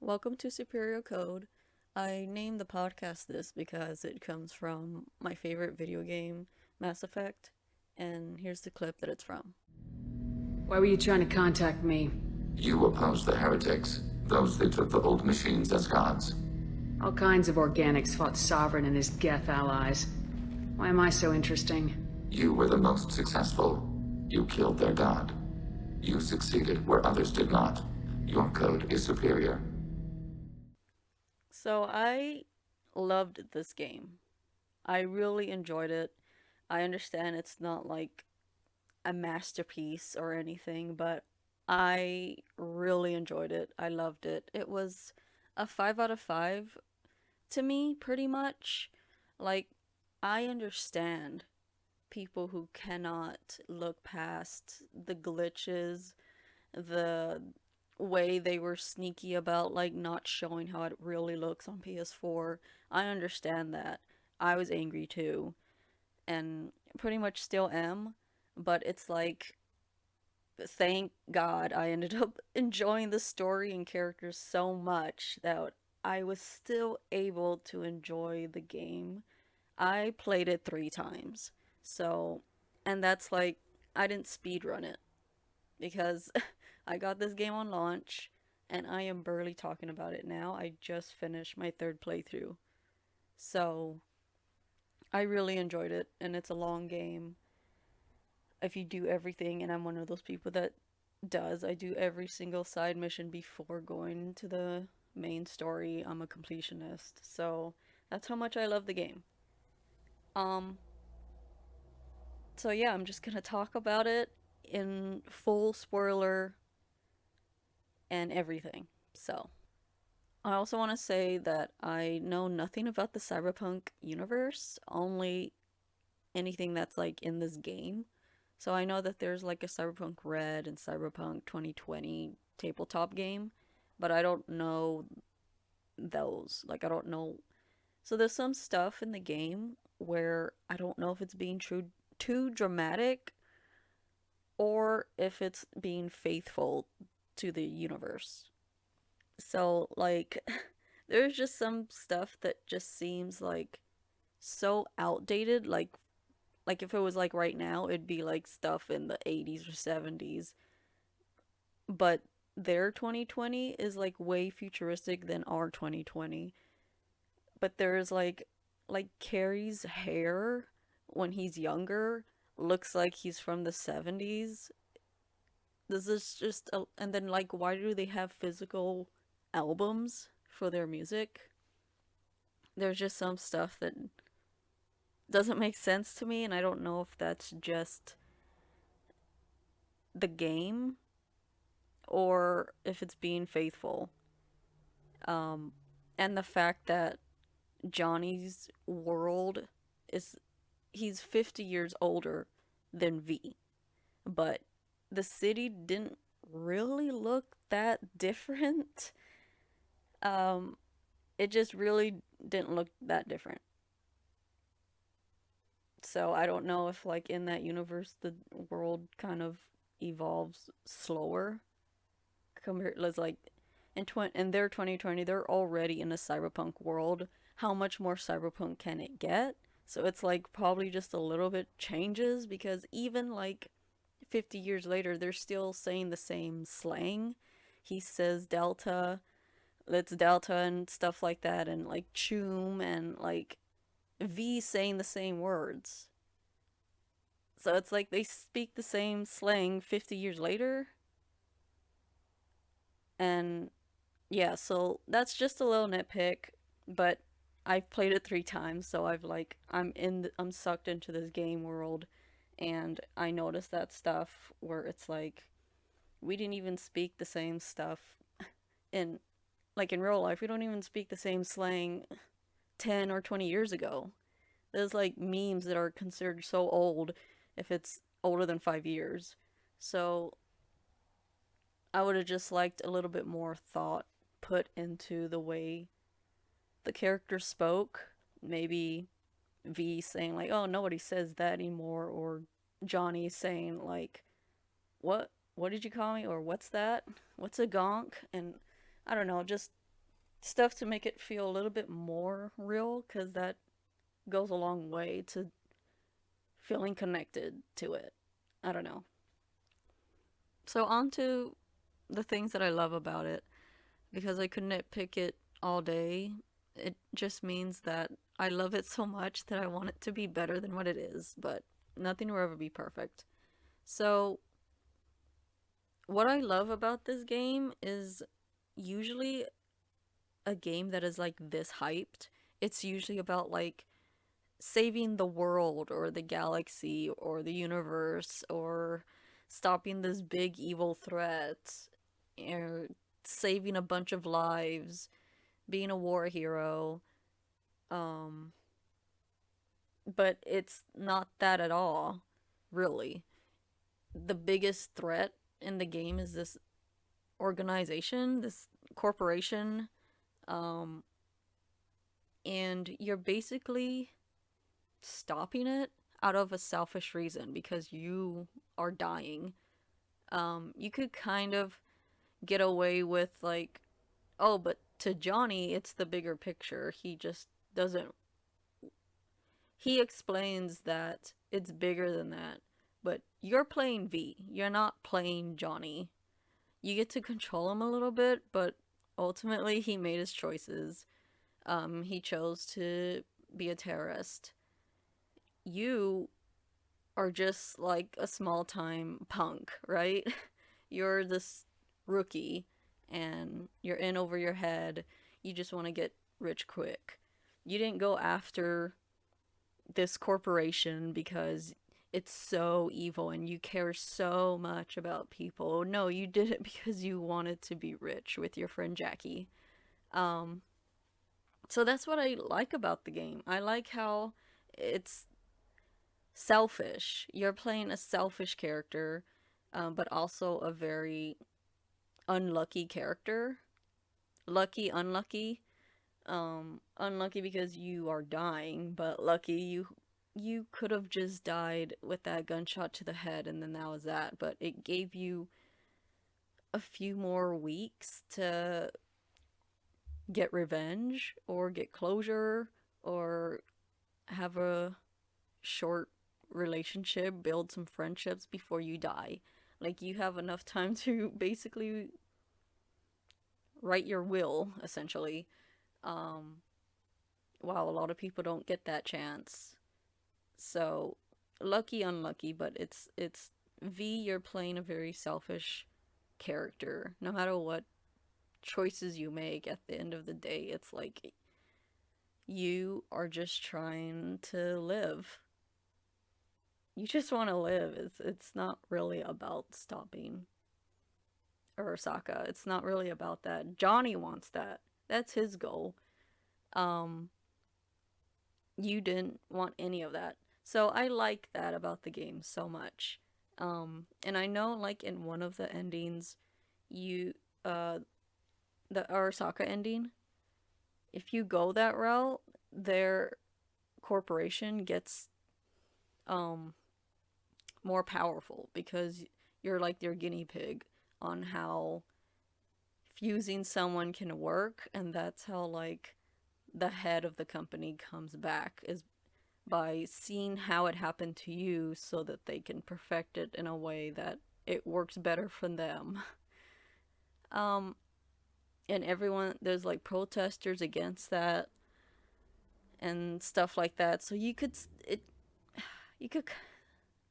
Welcome to Superior Code. I named the podcast this because it comes from my favorite video game, Mass Effect, and here's the clip that it's from. Why were you trying to contact me? You oppose the heretics, those that took the old machines as gods. All kinds of organics fought Sovereign and his Geth allies. Why am I so interesting? You were the most successful. You killed their god. You succeeded where others did not. Your code is superior. So I loved this game. I really enjoyed it. I understand it's not like a masterpiece or anything, but I really enjoyed it. I loved it. It was a 5 out of 5 to me, pretty much. Like, I understand people who cannot look past the glitches, the way they were sneaky about like not showing how it really looks on PS4. I understand that. I was angry too, and pretty much still am, but it's like thank God I ended up enjoying the story and characters so much that I was still able to enjoy the game. I played it 3 times. So, and that's like, I didn't speedrun it because I got this game on launch and I am barely talking about it now. I just finished my third playthrough. So, I really enjoyed it and it's a long game. If you do everything, and I'm one of those people that does, I do every single side mission before going to the main story. I'm a completionist. So, that's how much I love the game. Um, So yeah, I'm just gonna talk about it in full spoiler and everything. So I also want to say that I know nothing about the Cyberpunk universe, only anything that's like in this game. So I know that there's like a Cyberpunk Red and Cyberpunk 2020 tabletop game, but I don't know those. Like I don't know. So there's some stuff in the game where I don't know if it's being too dramatic or if it's being faithful to the universe. So, like, there's just some stuff that just seems like so outdated. Like if it was like right now, it'd be like stuff in the 80s or 70s. But their 2020 is like way futuristic than our 2020. But there's like Carrie's hair when he's younger looks like he's from the 70s. This is just and then like why do they have physical albums for their music? There's just some stuff that doesn't make sense to me, and I don't know if that's just the game or if it's being faithful. um and the fact that Johnny's world is he's 50 years older than V, but the city didn't really look that different. um it just really didn't look that different. So I don't know if like in that universe the world kind of evolves slower compared like in their 2020 they're already in a cyberpunk world. How much more cyberpunk can it get? So it's like probably just a little bit changes because even like 50 years later they're still saying the same slang. He says Delta, let's Delta and stuff like that, and like Choom and like V saying the same words. So it's like they speak the same slang 50 years later. And yeah, so that's just a little nitpick, but I've played it 3 times, so I'm sucked into this game world, and I noticed that stuff where it's like we didn't even speak the same stuff in like in real life. We don't even speak the same slang 10 or 20 years ago. There's like memes that are considered so old if it's older than 5 years. So I would have just liked a little bit more thought put into the way the character spoke. Maybe V saying like, "Oh, nobody says that anymore," or Johnny saying like, "What? What did you call me?" or "What's that? What's a gonk?" And I don't know, just stuff to make it feel a little bit more real, because that goes a long way to feeling connected to it. I don't know. So, on to the things that I love about it, because I could nitpick it all day. It just means that I love it so much that I want it to be better than what it is, but nothing will ever be perfect. So, what I love about this game is usually a game that is like this hyped. It's usually about like saving the world or the galaxy or the universe or stopping this big evil threat or saving a bunch of lives, being a war hero. Um, but it's not that at all, really. The biggest threat in the game is this organization, this corporation, um, and you're basically stopping it out of a selfish reason because you are dying. You could kind of get away with, like, oh, but to Johnny, it's the bigger picture. He just doesn't. He explains that it's bigger than that. But you're playing V. You're not playing Johnny. You get to control him a little bit, but ultimately he made his choices. He chose to be a terrorist. You are just like a small time punk, right? You're this rookie and you're in over your head. You just want to get rich quick. You didn't go after this corporation because it's so evil and you care so much about people. No, you did it because you wanted to be rich with your friend Jackie. Um, so that's what I like about the game. I like how it's selfish. You're playing a selfish character, but also a very unlucky character. Lucky, unlucky. Unlucky because you are dying, but lucky you could have just died with that gunshot to the head and then that was that. But it gave you a few more weeks to get revenge or get closure or have a short relationship, build some friendships before you die. Like you have enough time to basically write your will, essentially. Um, while a lot of people don't get that chance. So lucky, unlucky, but it's V. You're playing a very selfish character. No matter what choices you make, at the end of the day, it's like you are just trying to live. You just want to live. It's not really about stopping Arasaka. It's not really about that. Johnny wants that. That's his goal. Um, you didn't want any of that. So I like that about the game so much. And I know, like, in one of the endings, you, uh, the Arasaka ending, if you go that route, their corporation gets, um, more powerful because you're like their guinea pig on how fusing someone can work, and that's how, like, the head of the company comes back is by seeing how it happened to you so that they can perfect it in a way that it works better for them. Um, and everyone, there's like protesters against that and stuff like that. So you could,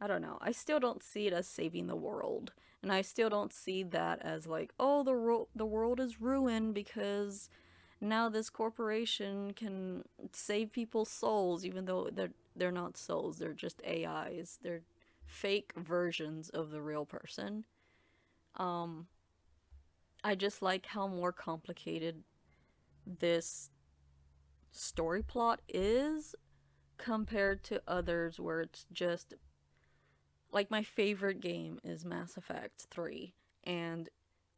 I don't know. I still don't see it as saving the world. And I still don't see that as like, oh, the world is ruined because now this corporation can save people's souls, even though they're not souls, they're just AIs. They're fake versions of the real person. Um, I just like how more complicated this story plot is compared to others where it's just like my favorite game is Mass Effect 3, and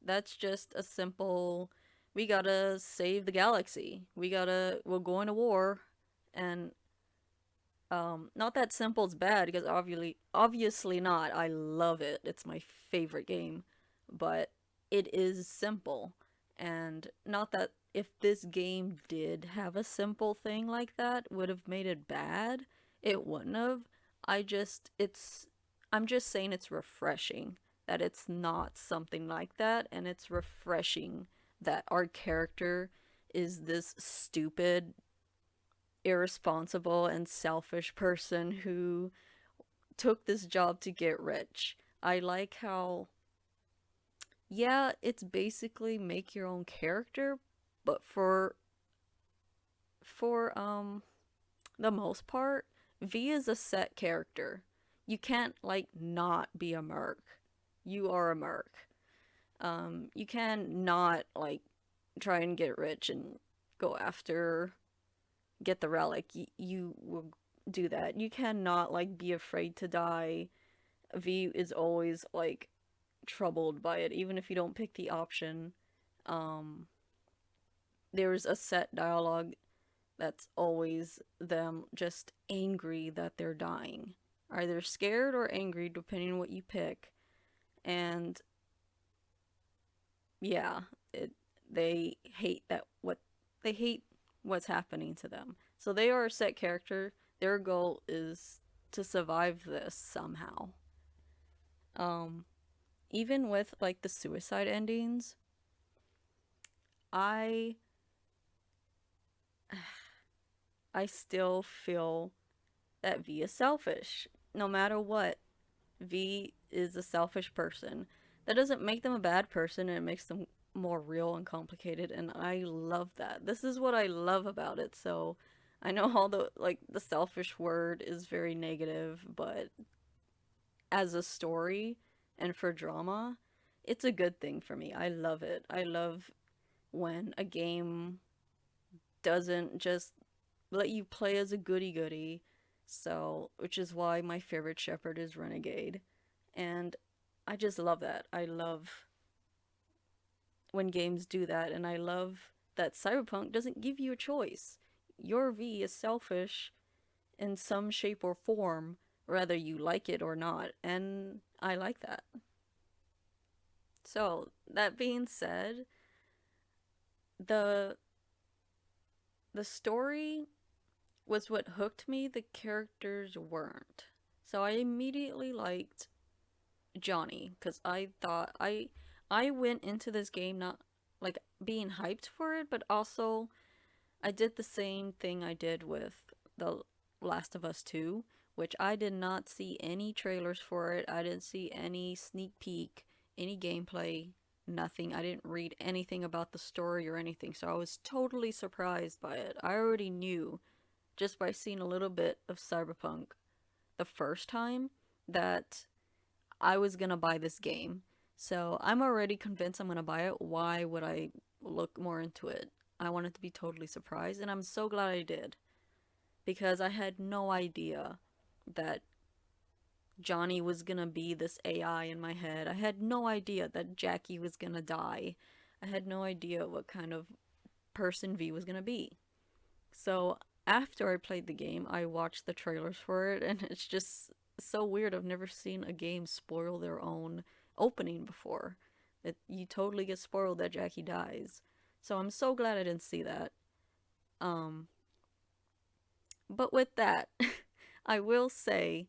that's just a simple we gotta save the galaxy. We're going to war, and not that simple is bad because obviously not. I love it. It's my favorite game, but it is simple, And not that if this game did have a simple thing like that would have made it bad, it wouldn't have. I'm just saying it's refreshing that it's not something like that, and it's refreshing that our character is this stupid, irresponsible, and selfish person who took this job to get rich. I like how, yeah, it's basically make your own character, but for the most part, V is a set character. You can't like not be a merc. You are a merc. You can not like try and get rich and go after get the relic. You will do that. You cannot like be afraid to die. V is always like troubled by it, even if you don't pick the option. Um, there's a set dialogue that's always them just angry that they're dying. Either scared or angry, depending on what you pick. And yeah, it they hate that what they hate what's happening to them. So they are a set character. Their goal is to survive this somehow. Um, Even with like the suicide endings, I I still feel that V is selfish. No matter what, V is a selfish person. That doesn't make them a bad person, and it makes them more real and complicated, and I love that. This is what I love about it. So I know all the like the selfish word is very negative, but as a story and for drama, it's a good thing for me. I love it. I love when a game doesn't just let you play as a goody goody. So, which is why my favorite shepherd is Renegade. And I just love that. I love when games do that, and I love that Cyberpunk doesn't give you a choice. Your V is selfish in some shape or form, whether you like it or not, and I like that. So, that being said, the the story was what hooked me, the characters weren't. So I immediately liked Johnny because I went into this game not like being hyped for it, but also I did the same thing I did with The Last of Us 2, which I did not see any trailers for it. I didn't see any sneak peek, any gameplay, nothing. I didn't read anything about the story or anything, so I was totally surprised by it. I already knew just by seeing a little bit of Cyberpunk the first time that I was gonna buy this game. So I'm already convinced I'm gonna buy it. Why would I look more into it? I wanted to be totally surprised, and I'm so glad I did because I had no idea that Johnny was gonna be this AI in my head. I had no idea that Jackie was gonna die. I had no idea what kind of person V was gonna be. So after I played the game, I watched the trailers for it, and it's just so weird. I've never seen a game spoil their own opening before. You totally get spoiled that Jackie dies. So I'm so glad I didn't see that. Um, but with that, I will say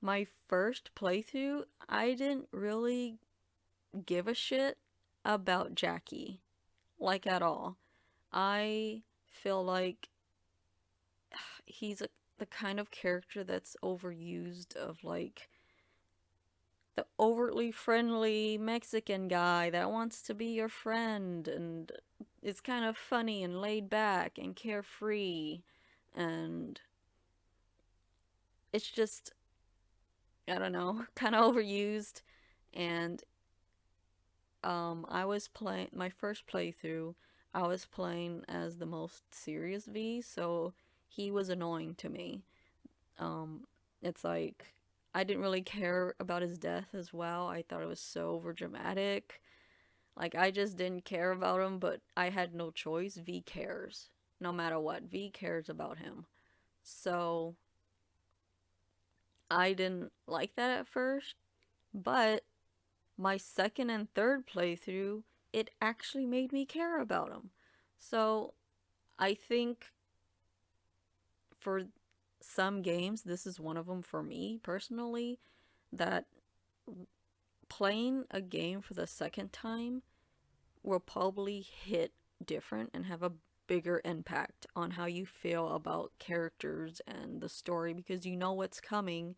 my first playthrough, I didn't really give a shit about Jackie, like at all. I feel like he's the kind of character that's overused of like the overtly friendly Mexican guy that wants to be your friend and is kind of funny and laid back and carefree, and it's just I don't know, kind of overused. And I was playing my first playthrough, I was playing as the most serious V, so he was annoying to me. Um, it's like I didn't really care about his death as well. I thought it was so over dramatic. Like I just didn't care about him, but I had no choice. V cares. No matter what, V cares about him. So I didn't like that at first, but my second and third playthrough, it actually made me care about him. So I think for some games, this is one of them for me personally, that playing a game for the second time will probably hit different and have a bigger impact on how you feel about characters and the story because you know what's coming,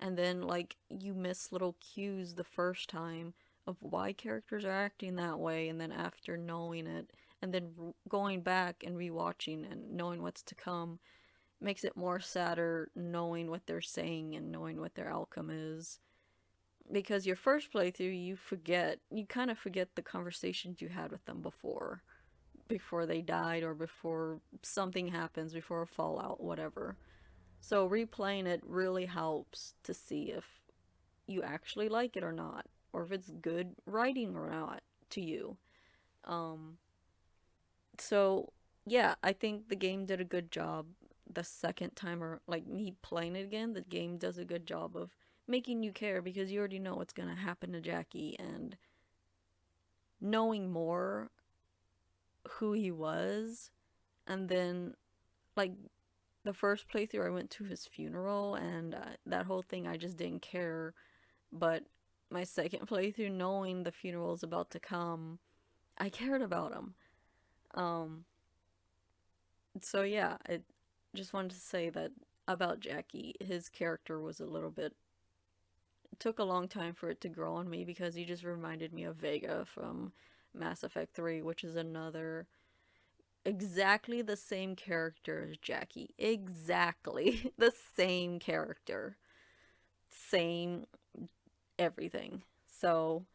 and then like you miss little cues the first time of why characters are acting that way, and then after knowing it and then going back and rewatching and knowing what's to come makes it more sadder knowing what they're saying and knowing what their outcome is. Because your first playthrough, you kind of forget the conversations you had with them before they died or before something happens, before a fallout, whatever. So replaying it really helps to see if you actually like it or not, or if it's good writing or not to you. Um, so yeah, I think the game did a good job the second time, or like me playing it again, the game does a good job of making you care because you already know what's gonna happen to Jackie, and knowing more who he was, and then like the first playthrough I went to his funeral, and that whole thing I just didn't care. But my second playthrough, knowing the funeral is about to come, I cared about him. Um, so yeah, I just wanted to say that about Jackie. His character was a little bit. It took a long time for it to grow on me because he just reminded me of Vega from Mass Effect 3, which is another exactly the same character as Jackie. Exactly the same character. Same everything. So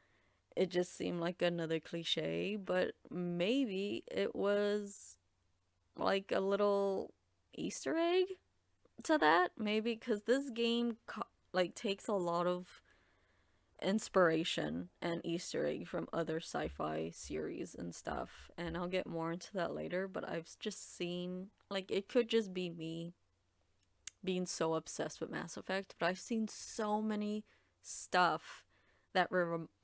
it just seemed like another cliche, but maybe it was like a little Easter egg to that. Maybe because this game like takes a lot of inspiration and Easter egg from other sci-fi series and stuff, and I'll get more into that later. But I've just seen like it could just be me being so obsessed with Mass Effect, but I've seen so many stuff that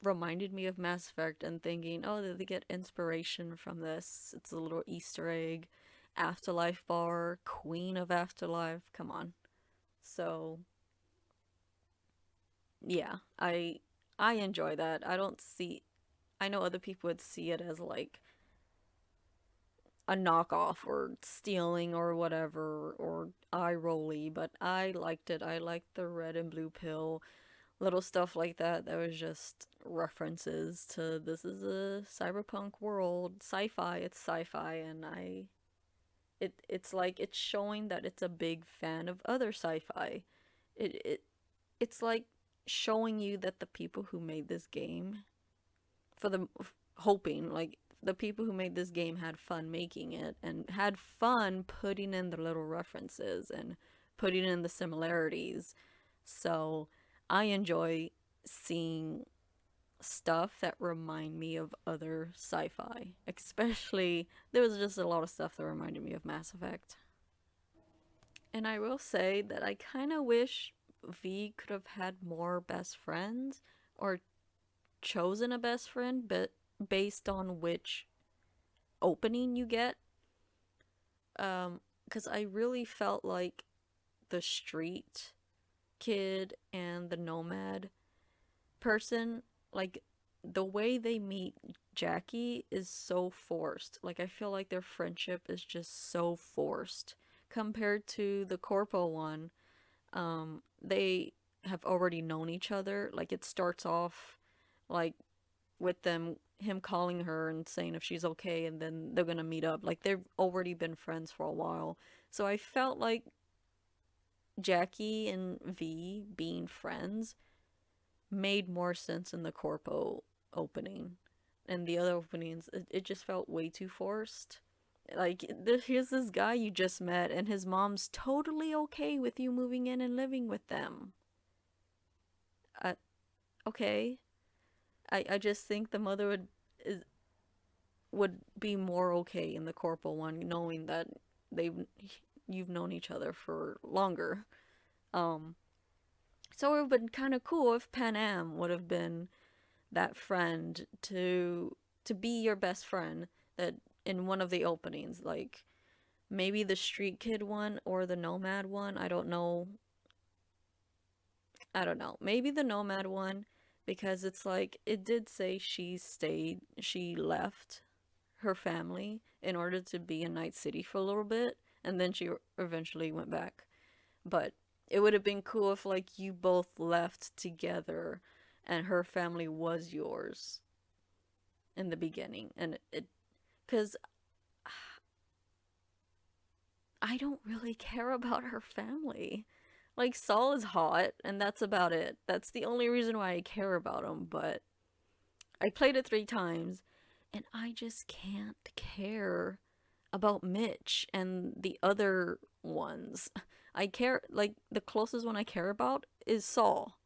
reminded me of Mass Effect and thinking, oh, did they get inspiration from this? It's a little Easter egg. Afterlife bar, Queen of Afterlife, come on. So, yeah, I enjoy that. I know other people would see it as like a knockoff or stealing or whatever or eye rolly, but I liked it. I liked the red and blue pill, little stuff like that. That was just references to this is a cyberpunk world, sci-fi. It's sci-fi, and it's like it's showing that it's a big fan of other sci-fi. It's like showing you that the people who made this game for the hoping like the people who made this game had fun making it and had fun putting in the little references and putting in the similarities. So I enjoy seeing stuff that remind me of other sci-fi. Especially there was just a lot of stuff that reminded me of Mass Effect. And I will say that I kind of wish V could have had more best friends or chosen a best friend, but based on which opening you get. Because I really felt like the street kid and the nomad person, like the way they meet Jackie is so forced. Like I feel like their friendship is just so forced compared to the corpo one. They have already known each other. Like it starts off like with him calling her and saying if she's okay, and then they're gonna meet up. Like they've already been friends for a while. So I felt like Jackie and V being friends made more sense in the corpo opening. And the other openings, it just felt way too forced. Like, here's this guy you just met, and his mom's totally okay with you moving in and living with them. Uh, okay. I just think the mother is, would be more okay in the corporal one, knowing that they've you've known each other for longer. Um, so it would have been kind of cool if Pan Am would have been that friend to be your best friend that in one of the openings, like maybe the street kid one or the nomad one. I don't know. I don't know. Maybe the nomad one because it's like it did say she left her family in order to be in Night City for a little bit and then she eventually went back. But it would have been cool if like you both left together and her family was yours in the beginning and it cuz I don't really care about her family. Like Saul is hot and that's about it. That's the only reason why I care about him, but I played it 3 times and I just can't care about Mitch and the other ones. I care, like, the closest one I care about is Saul.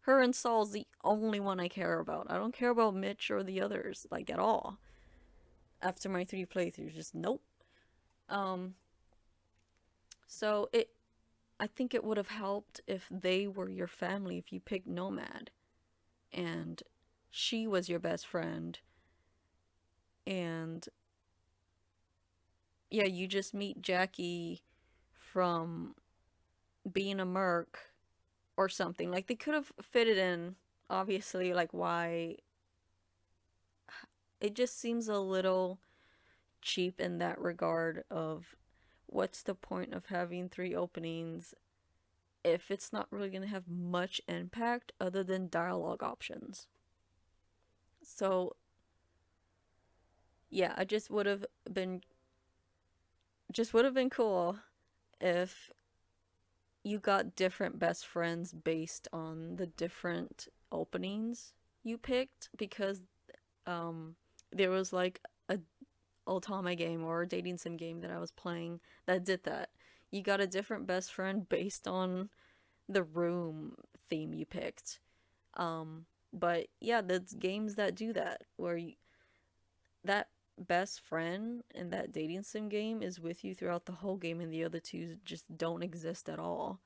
Her and Saul's the only one I care about. I don't care about Mitch or the others, like, at all. After my 3 playthroughs, just nope. Um, so I think it would have helped if they were your family, if you picked Nomad and she was your best friend and yeah, you just meet Jackie from being a merc or something. Like they could have fit it in, obviously, like why it just seems a little cheap in that regard of what's the point of having 3 openings if it's not really going to have much impact other than dialogue options. So, yeah, I just would have been cool if you got different best friends based on the different openings you picked because um there was like a Otama game or a dating sim game that I was playing that did that. You got a different best friend based on the room theme you picked. But yeah, there's games that do that where that best friend in that dating sim game is with you throughout the whole game and the other two just don't exist at all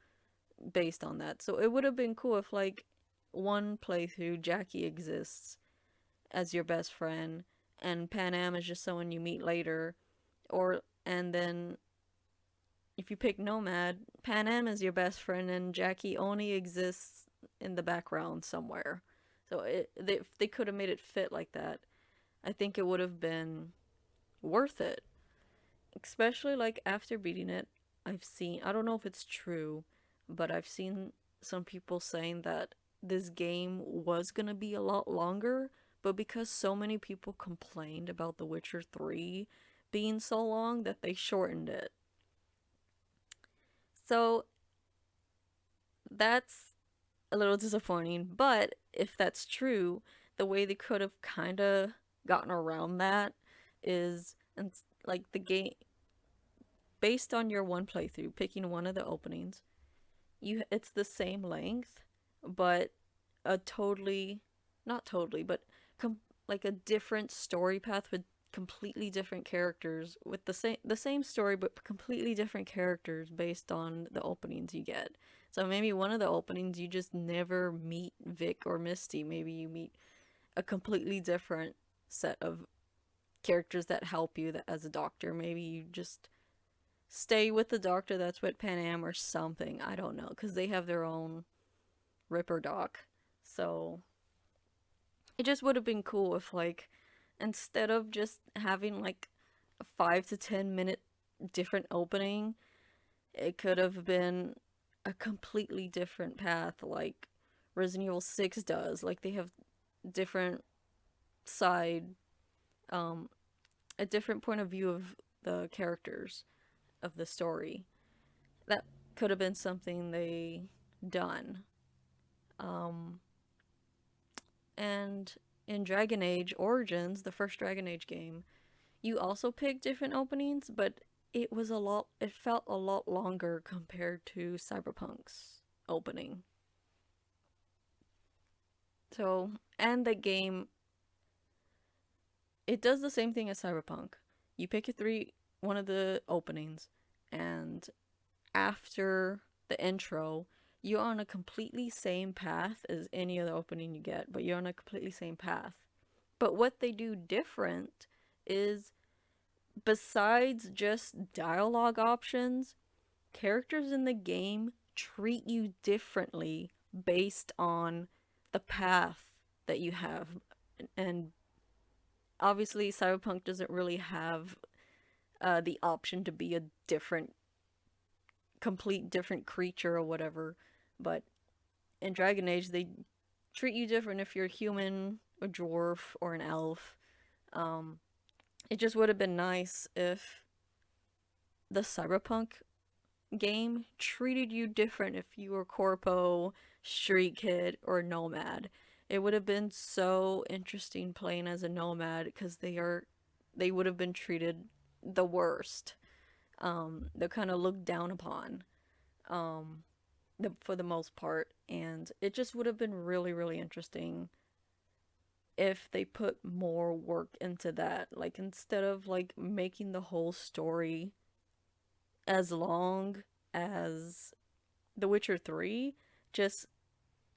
based on that. So it would have been cool if like one playthrough Jackie exists as your best friend and Pan Am is just someone you meet later or and then if you pick Nomad, Pan Am is your best friend and Jackie only exists in the background somewhere. So if they could have made it fit like that, I think it would have been worth it. Especially like after beating it, I don't know if it's true, but I've seen some people saying that this game was going to be a lot longer, but because so many people complained about The Witcher 3 being so long that they shortened it. So that's a little disappointing, but if that's true, the way they could have kind of gotten around that is and like the game based on your one playthrough, picking one of the openings, it's the same length, but a totally not totally, but like a different story path with completely different characters with the same story but completely different characters based on the openings you get. So maybe one of the openings you just never meet Vic or Misty. Maybe you meet a completely different set of characters that help you as a doctor. Maybe you just stay with the doctor that's with Pan Am or something. I don't know because they have their own Ripper doc. So it just would have been cool if like instead of just having like a 5 to 10 minute different opening, it could have been a completely different path like Resident Evil 6 does. Like they have different side um a different point of view of the characters of the story. That could have been something they done. Um and in Dragon Age Origins, the first Dragon Age game, you also picked different openings, but it felt a lot longer compared to Cyberpunk's opening. So, and the game, it does the same thing as Cyberpunk. You pick one of the openings, and after the intro, you're on a completely same path as any other opening you get, but you're on a completely same path. But what they do different is, besides just dialogue options, characters in the game treat you differently based on the path that you have. And obviously, Cyberpunk doesn't really have the option to be a different, complete different creature or whatever. But in Dragon Age, they treat you different if you're a human, a dwarf, or an elf. Um, it just would have been nice if the Cyberpunk game treated you different if you were Corpo, Street Kid, or Nomad. It would have been so interesting playing as a Nomad because they would have been treated the worst. They're kind of looked down upon, um, for the most part, and it just would have been really, really interesting if they put more work into that. Like, instead of like making the whole story as long as The Witcher 3, just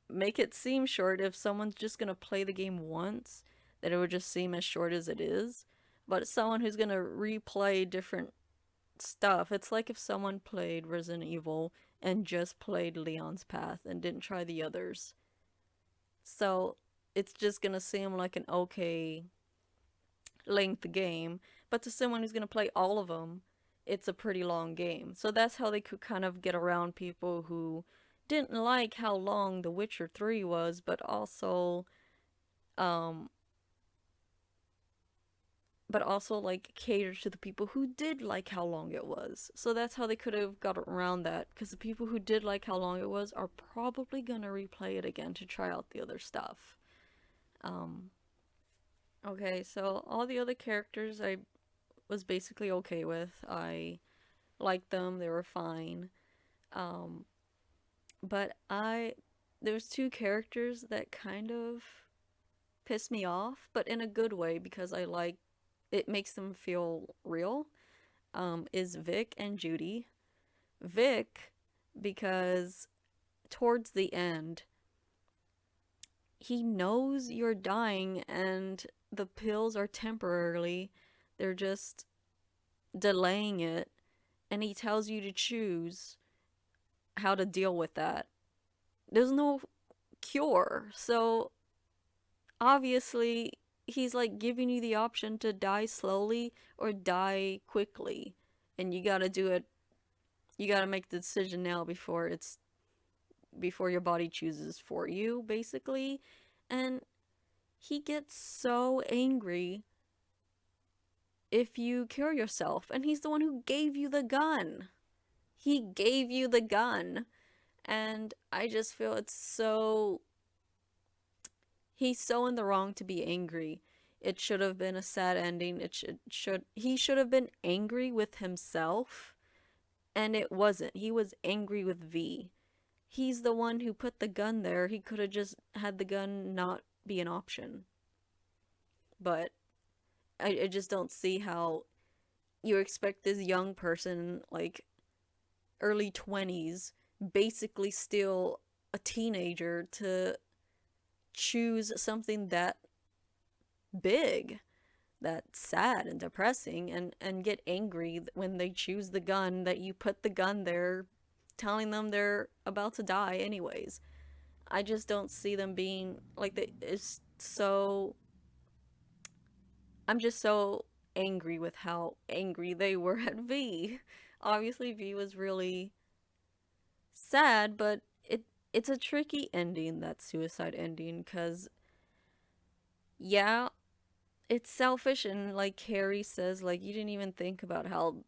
make it seem short. If someone's just gonna play the game once, that it would just seem as short as it is. But someone who's gonna replay different stuff, it's like if someone played Resident Evil and just played Leon's Path and didn't try the others. So it's just gonna seem like an okay length game, but to someone who's gonna play all of them, it's a pretty long game. So that's how they could kind of get around people who didn't like how long The Witcher 3 was, um but also like cater to the people who did like how long it was. So that's how they could have got around that, because the people who did like how long it was are probably gonna replay it again to try out the other stuff. Um okay, so all the other characters I was basically okay with. I liked them, they were fine. Um but I there was two characters that kind of pissed me off, but in a good way because I like it makes them feel real. Is Vic and Judy. Vic, because towards the end, he knows you're dying and the pills are temporarily, they're just delaying it, and he tells you to choose how to deal with that. There's no cure, so obviously he's like giving you the option to die slowly or die quickly, and you gotta do it. You gotta make the decision now before your body chooses for you, basically. And he gets so angry if you kill yourself, and he's the one who gave you the gun. He gave you the gun, and I just feel it's so he's so in the wrong to be angry. It should have been a sad ending. It should he should have been angry with himself, and it wasn't. He was angry with V. He's the one who put the gun there. He could have just had the gun not be an option. But I just don't see how you expect this young person, like early 20s, basically still a teenager, to choose something that big, that's sad and depressing, and get angry when they choose the gun, that you put the gun there telling them they're about to die anyways. I just don't see them being like it's so I'm just so angry with how angry they were at V. Obviously V was really sad, but it's a tricky ending, that suicide ending, cuz yeah, it's selfish, and like Carrie says, like, you didn't even think about how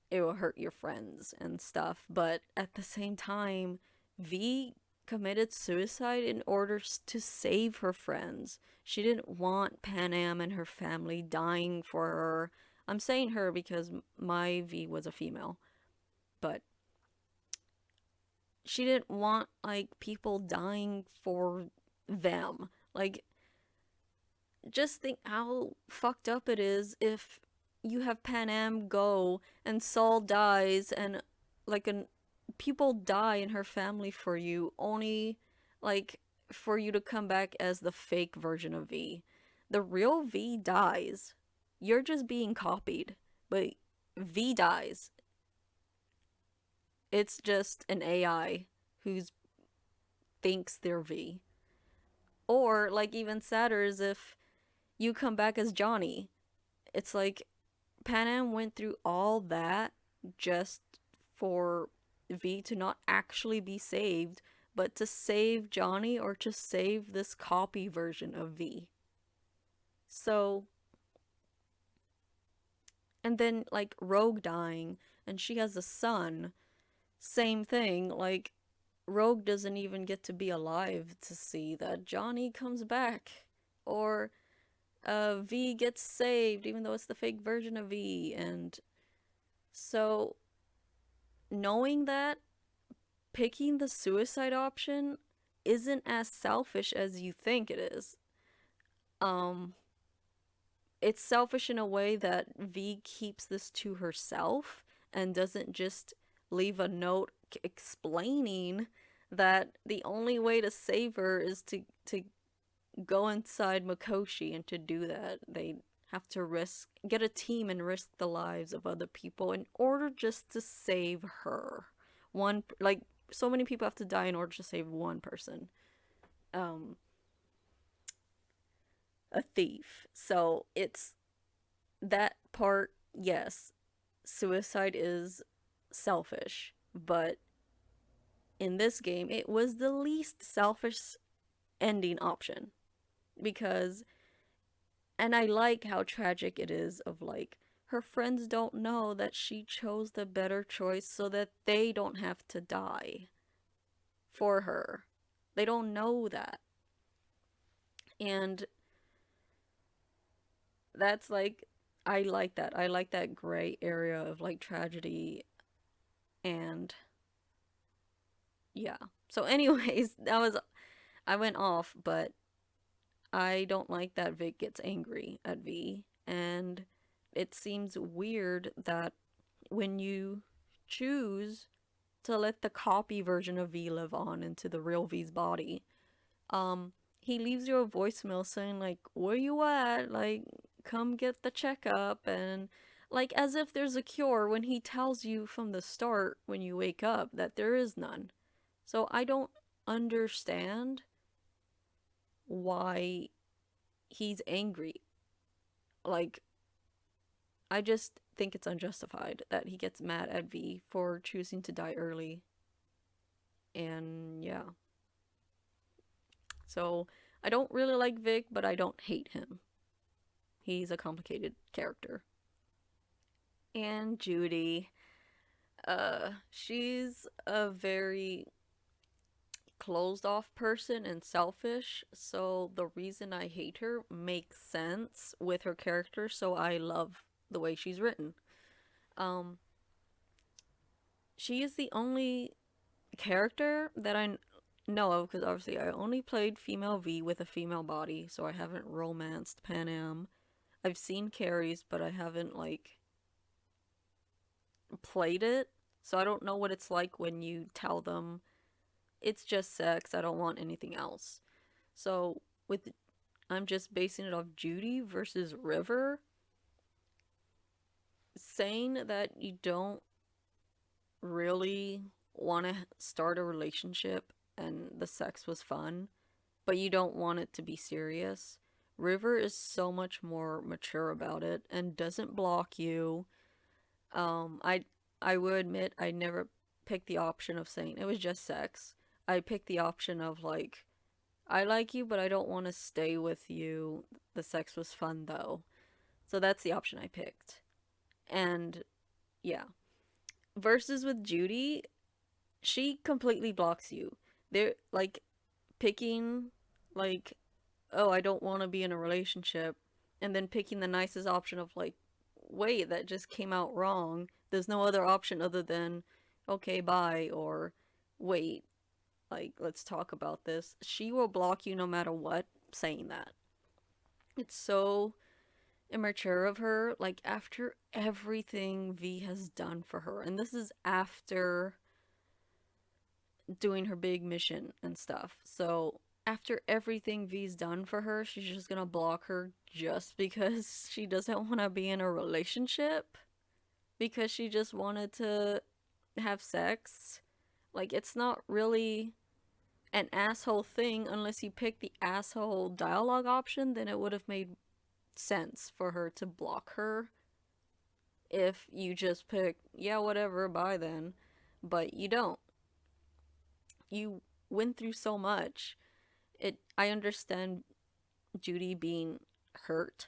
it will hurt your friends and stuff, but at the same time, V committed suicide in order to save her friends. She didn't want Panam and her family dying for her. I'm saying her because my V was a female, but she didn't want like people dying for them. Like, just think how fucked up it is if you have Panam go and Saul dies, and like people die in her family for you, only like for you to come back as the fake version of V. The real V dies. You're just being copied, but V dies. It's just an AI who thinks they're V. Or, like, even sadder is if you come back as Johnny. It's like Panam went through all that just for V to not actually be saved, but to save Johnny or to save this copy version of V. So, and then like Rogue dying, and she has a son. Same thing, like Rogue doesn't even get to be alive to see that Johnny comes back. Or V gets saved, even though it's the fake version of V. And so, knowing that, picking the suicide option isn't as selfish as you think it is. Um, it's selfish in a way that V keeps this to herself and doesn't just leave a note explaining that the only way to save her is to go inside Makoshi, and to do that they have to get a team and risk the lives of other people in order just to save her. One, like, so many people have to die in order to save one person. Um a thief. So it's that part, yes. Suicide is selfish, but in this game it was the least selfish ending option, because and I like how tragic it is of like her friends don't know that she chose the better choice so that they don't have to die for her. They don't know that. And that's like, I like that. I like that gray area of like tragedy. And yeah. So anyways, that was, I went off, but I don't like that Vic gets angry at V. And it seems weird that when you choose to let the copy version of V live on into the real V's body, um, he leaves you a voicemail saying like, "Where you at? Like, come get the checkup," and like as if there's a cure when he tells you from the start when you wake up that there is none. So I don't understand why he's angry. Like, I just think it's unjustified that he gets mad at V for choosing to die early. And yeah. So I don't really like Vic, but I don't hate him. He's a complicated character. And Judy, she's a very closed off person and selfish, so the reason I hate her makes sense with her character, so I love the way she's written. Um, she is the only character that I know of, because obviously I only played female V with a female body, so I haven't romanced Panam. I've seen Carrie's, but I haven't like played it, so I don't know what it's like when you tell them it's just sex, I don't want anything else. So with I'm just basing it off Judy versus River, saying that you don't really want to start a relationship and the sex was fun, but you don't want it to be serious. River is so much more mature about it and doesn't block you. I will admit I never picked the option of saying it was just sex. I picked the option of like, I like you, but I don't want to stay with you. The sex was fun though. So that's the option I picked. And yeah. Versus with Judy, she completely blocks you. They're like picking like, oh, I don't want to be in a relationship, and then picking the nicest option of like, wait, that just came out wrong. There's no other option other than okay, bye, or wait, like let's talk about this. She will block you no matter what saying that. It's so immature of her, like after everything V has done for her. And this is after doing her big mission and stuff. So after everything V's done for her, she's just gonna block her just because she doesn't want to be in a relationship? Because she just wanted to have sex? Like, it's not really an asshole thing unless you pick the asshole dialogue option, then it would have made sense for her to block her. If you just pick, yeah, whatever, bye then. But you don't. You went through so much. I understand Judy being hurt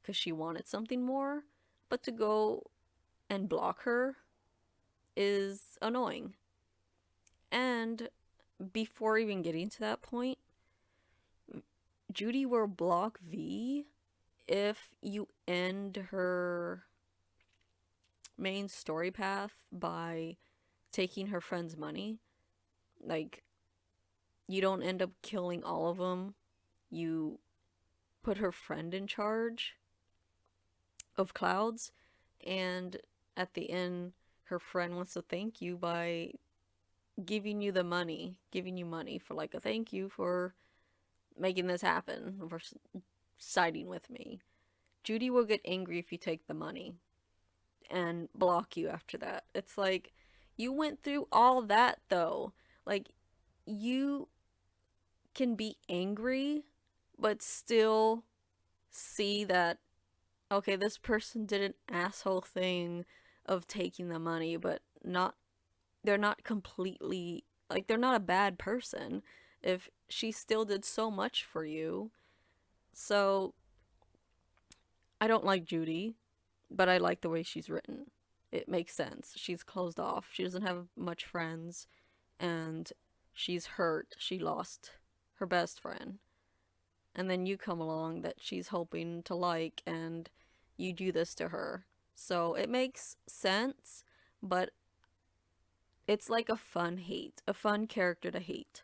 because she wanted something more, but to go and block her is annoying. And before even getting to that point, Judy will block V if you end her main story path by taking her friend's money. Like, you don't end up killing all of them. You put her friend in charge of Clouds, and at the end, her friend wants to thank you by giving you money for like a thank you for making this happen, for siding with me. Judy will get angry if you take the money and block you after that. It's like, you went through all that though. Like, you can be angry, but still see that, okay, this person did an asshole thing of taking the money, but they're not completely, like, they're not a bad person if she still did so much for you. So, I don't like Judy, but I like the way she's written. It makes sense. She's closed off. She doesn't have much friends, and she's hurt. She lost her best friend. And then you come along that she's hoping to like, and you do this to her. So it makes sense, but it's like a fun hate, a fun character to hate.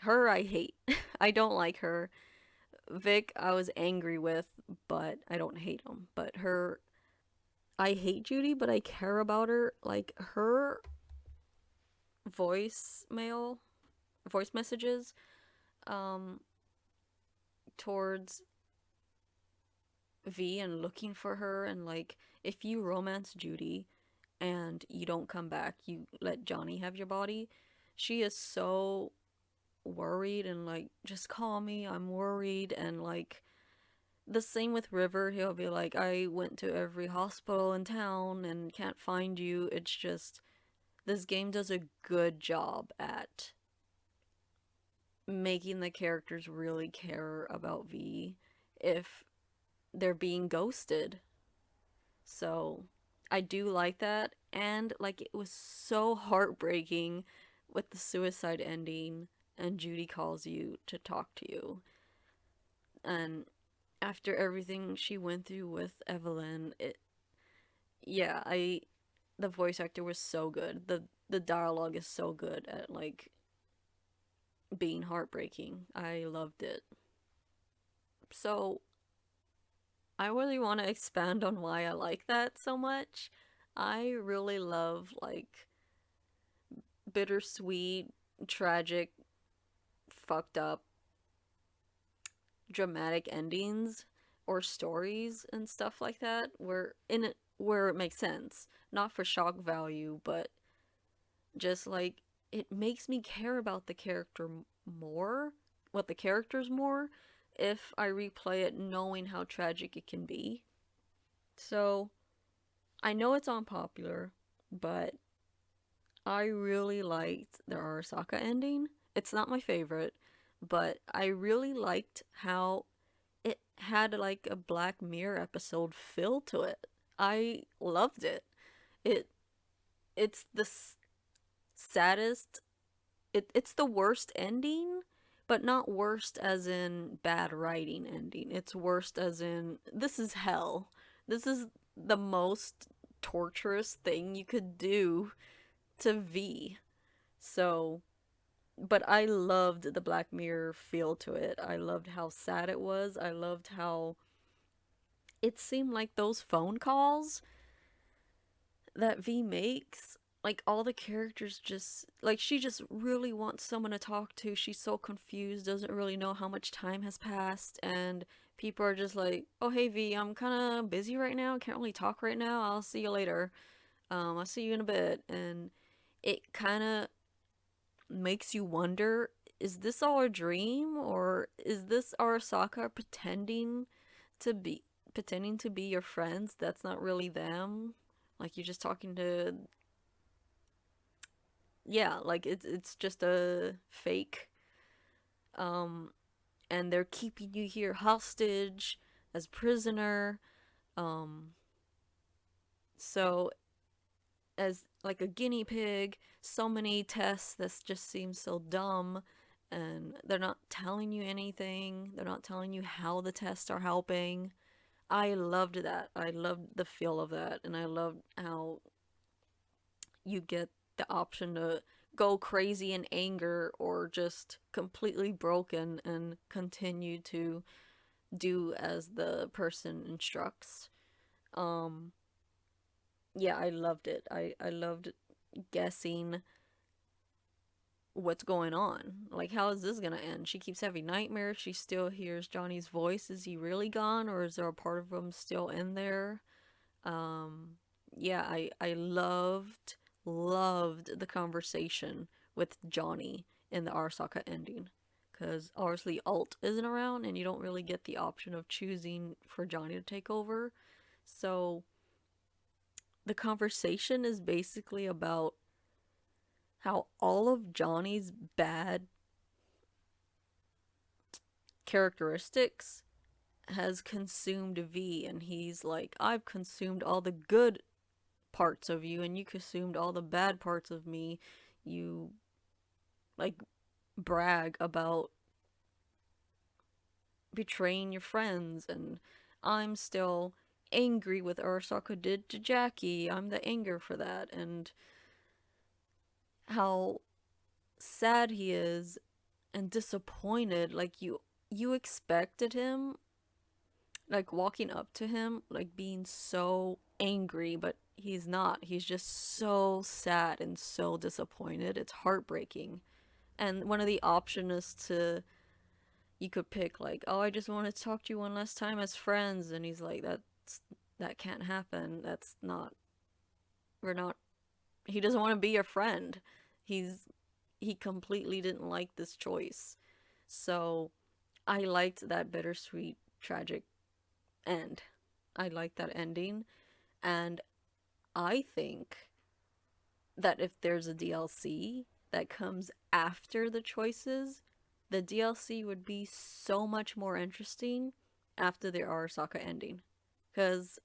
Her, I hate. I don't like her. Vic, I was angry with, but I don't hate him. But her, I hate Judy, but I care about her. Like, her voicemail, voice messages, um, towards V and looking for her, and like, if you romance Judy and you don't come back, you let Johnny have your body, she is so worried and like, just call me, I'm worried. And like, the same with River, he'll be like, I went to every hospital in town and can't find you. It's just, this game does a good job at making the characters really care about V if they're being ghosted. So I do like that. And like, it was so heartbreaking with the suicide ending and Judy calls you to talk to you. And after everything she went through with Evelyn, yeah, I the voice actor was so good. The dialogue is so good at like being heartbreaking. I loved it. So I really want to expand on why I like that so much. I really love like bittersweet, tragic, fucked up, dramatic endings or stories and stuff like that where it makes sense. Not for shock value, but just like, it makes me care about the character more, what the characters more, if I replay it knowing how tragic it can be. So, I know it's unpopular, but I really liked the Arasaka ending. It's not my favorite, but I really liked how it had like a Black Mirror episode feel to it. I loved it. It it's the saddest. It's the worst ending, but not worst as in bad writing ending. It's worst as in, this is hell. This is the most torturous thing you could do to V. So, but I loved the Black Mirror feel to it. I loved how sad it was. I loved how it seemed like those phone calls that V makes like all the characters just like she just really wants someone to talk to. She's so confused, doesn't really know how much time has passed, and people are just like, "Oh, hey V, I'm kind of busy right now. Can't really talk right now. I'll see you later. I'll see you in a bit." And it kind of makes you wonder, is this all a dream, or is this Arasaka to be pretending to be your friends that's not really them? Like you're just talking to, yeah, like it's just a fake. Um and they're keeping you here hostage as prisoner. Um so as like a guinea pig, so many tests that just seem so dumb, and they're not telling you anything. They're not telling you how the tests are helping. I loved that. I loved the feel of that, and I loved how you get the option to go crazy in anger or just completely broken and continue to do as the person instructs. Um yeah, I loved it. I loved guessing what's going on. Like, how is this gonna end? She keeps having nightmares. She still hears Johnny's voice. Is he really gone, or is there a part of him still in there? Um, yeah, I loved the conversation with Johnny in the Arasaka ending. Because obviously Alt isn't around, and you don't really get the option of choosing for Johnny to take over. So the conversation is basically about how all of Johnny's bad characteristics has consumed V, and he's like, I've consumed all the good parts of you, and you consumed all the bad parts of me. You like brag about betraying your friends, and I'm still angry with Arasaka did to Jackie. I'm the anger for that, and how sad he is and disappointed. Like you expected him, like walking up to him, like being so angry, but he's not. He's just so sad and so disappointed. It's heartbreaking. And one of the options is to, you could pick like, oh, I just want to talk to you one last time as friends, and he's like, that can't happen. That's not, we're not, he doesn't want to be your friend. He completely didn't like this choice. So I liked that bittersweet tragic end. I liked that ending, and I think that if there's a DLC that comes after the choices, the DLC would be so much more interesting after the Arasaka ending. Because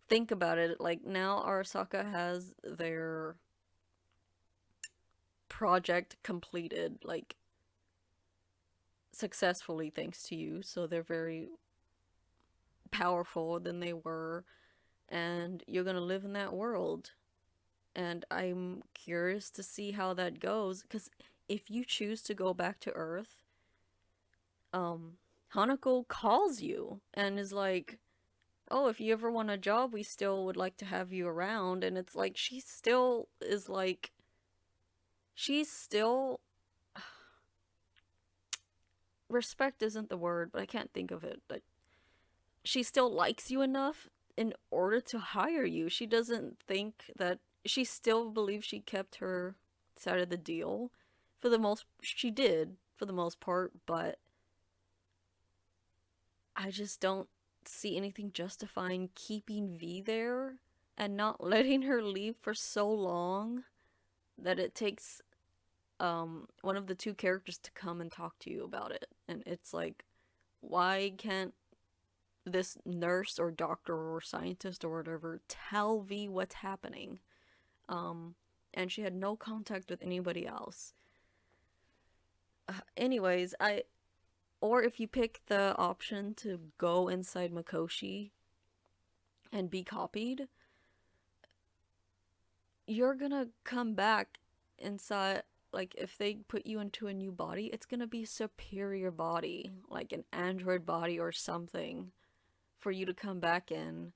think about it, like now Arasaka has their project completed, like successfully thanks to you, so they're very powerful than they were, and you're gonna live in that world. And I'm curious to see how that goes, because if you choose to go back to Earth, um, Hanako calls you and is like, "Oh, if you ever want a job, we still would like to have you around." And it's like she still is like, she's still, respect isn't the word, but I can't think of it. But she still likes you enough in order to hire you. She doesn't think that, she still believes she kept her side of the deal. For the most, she did for the most part, but I just don't see anything justifying keeping V there and not letting her leave for so long that it takes one of the two characters to come and talk to you about it. And it's like, why can't this nurse or doctor or scientist or whatever tell V what's happening? Um and she had no contact with anybody else. Anyways, I, or if you pick the option to go inside Makoshi and be copied, you're gonna come back inside. Like, if they put you into a new body, it's gonna be a superior body, like an android body or something, for you to come back in.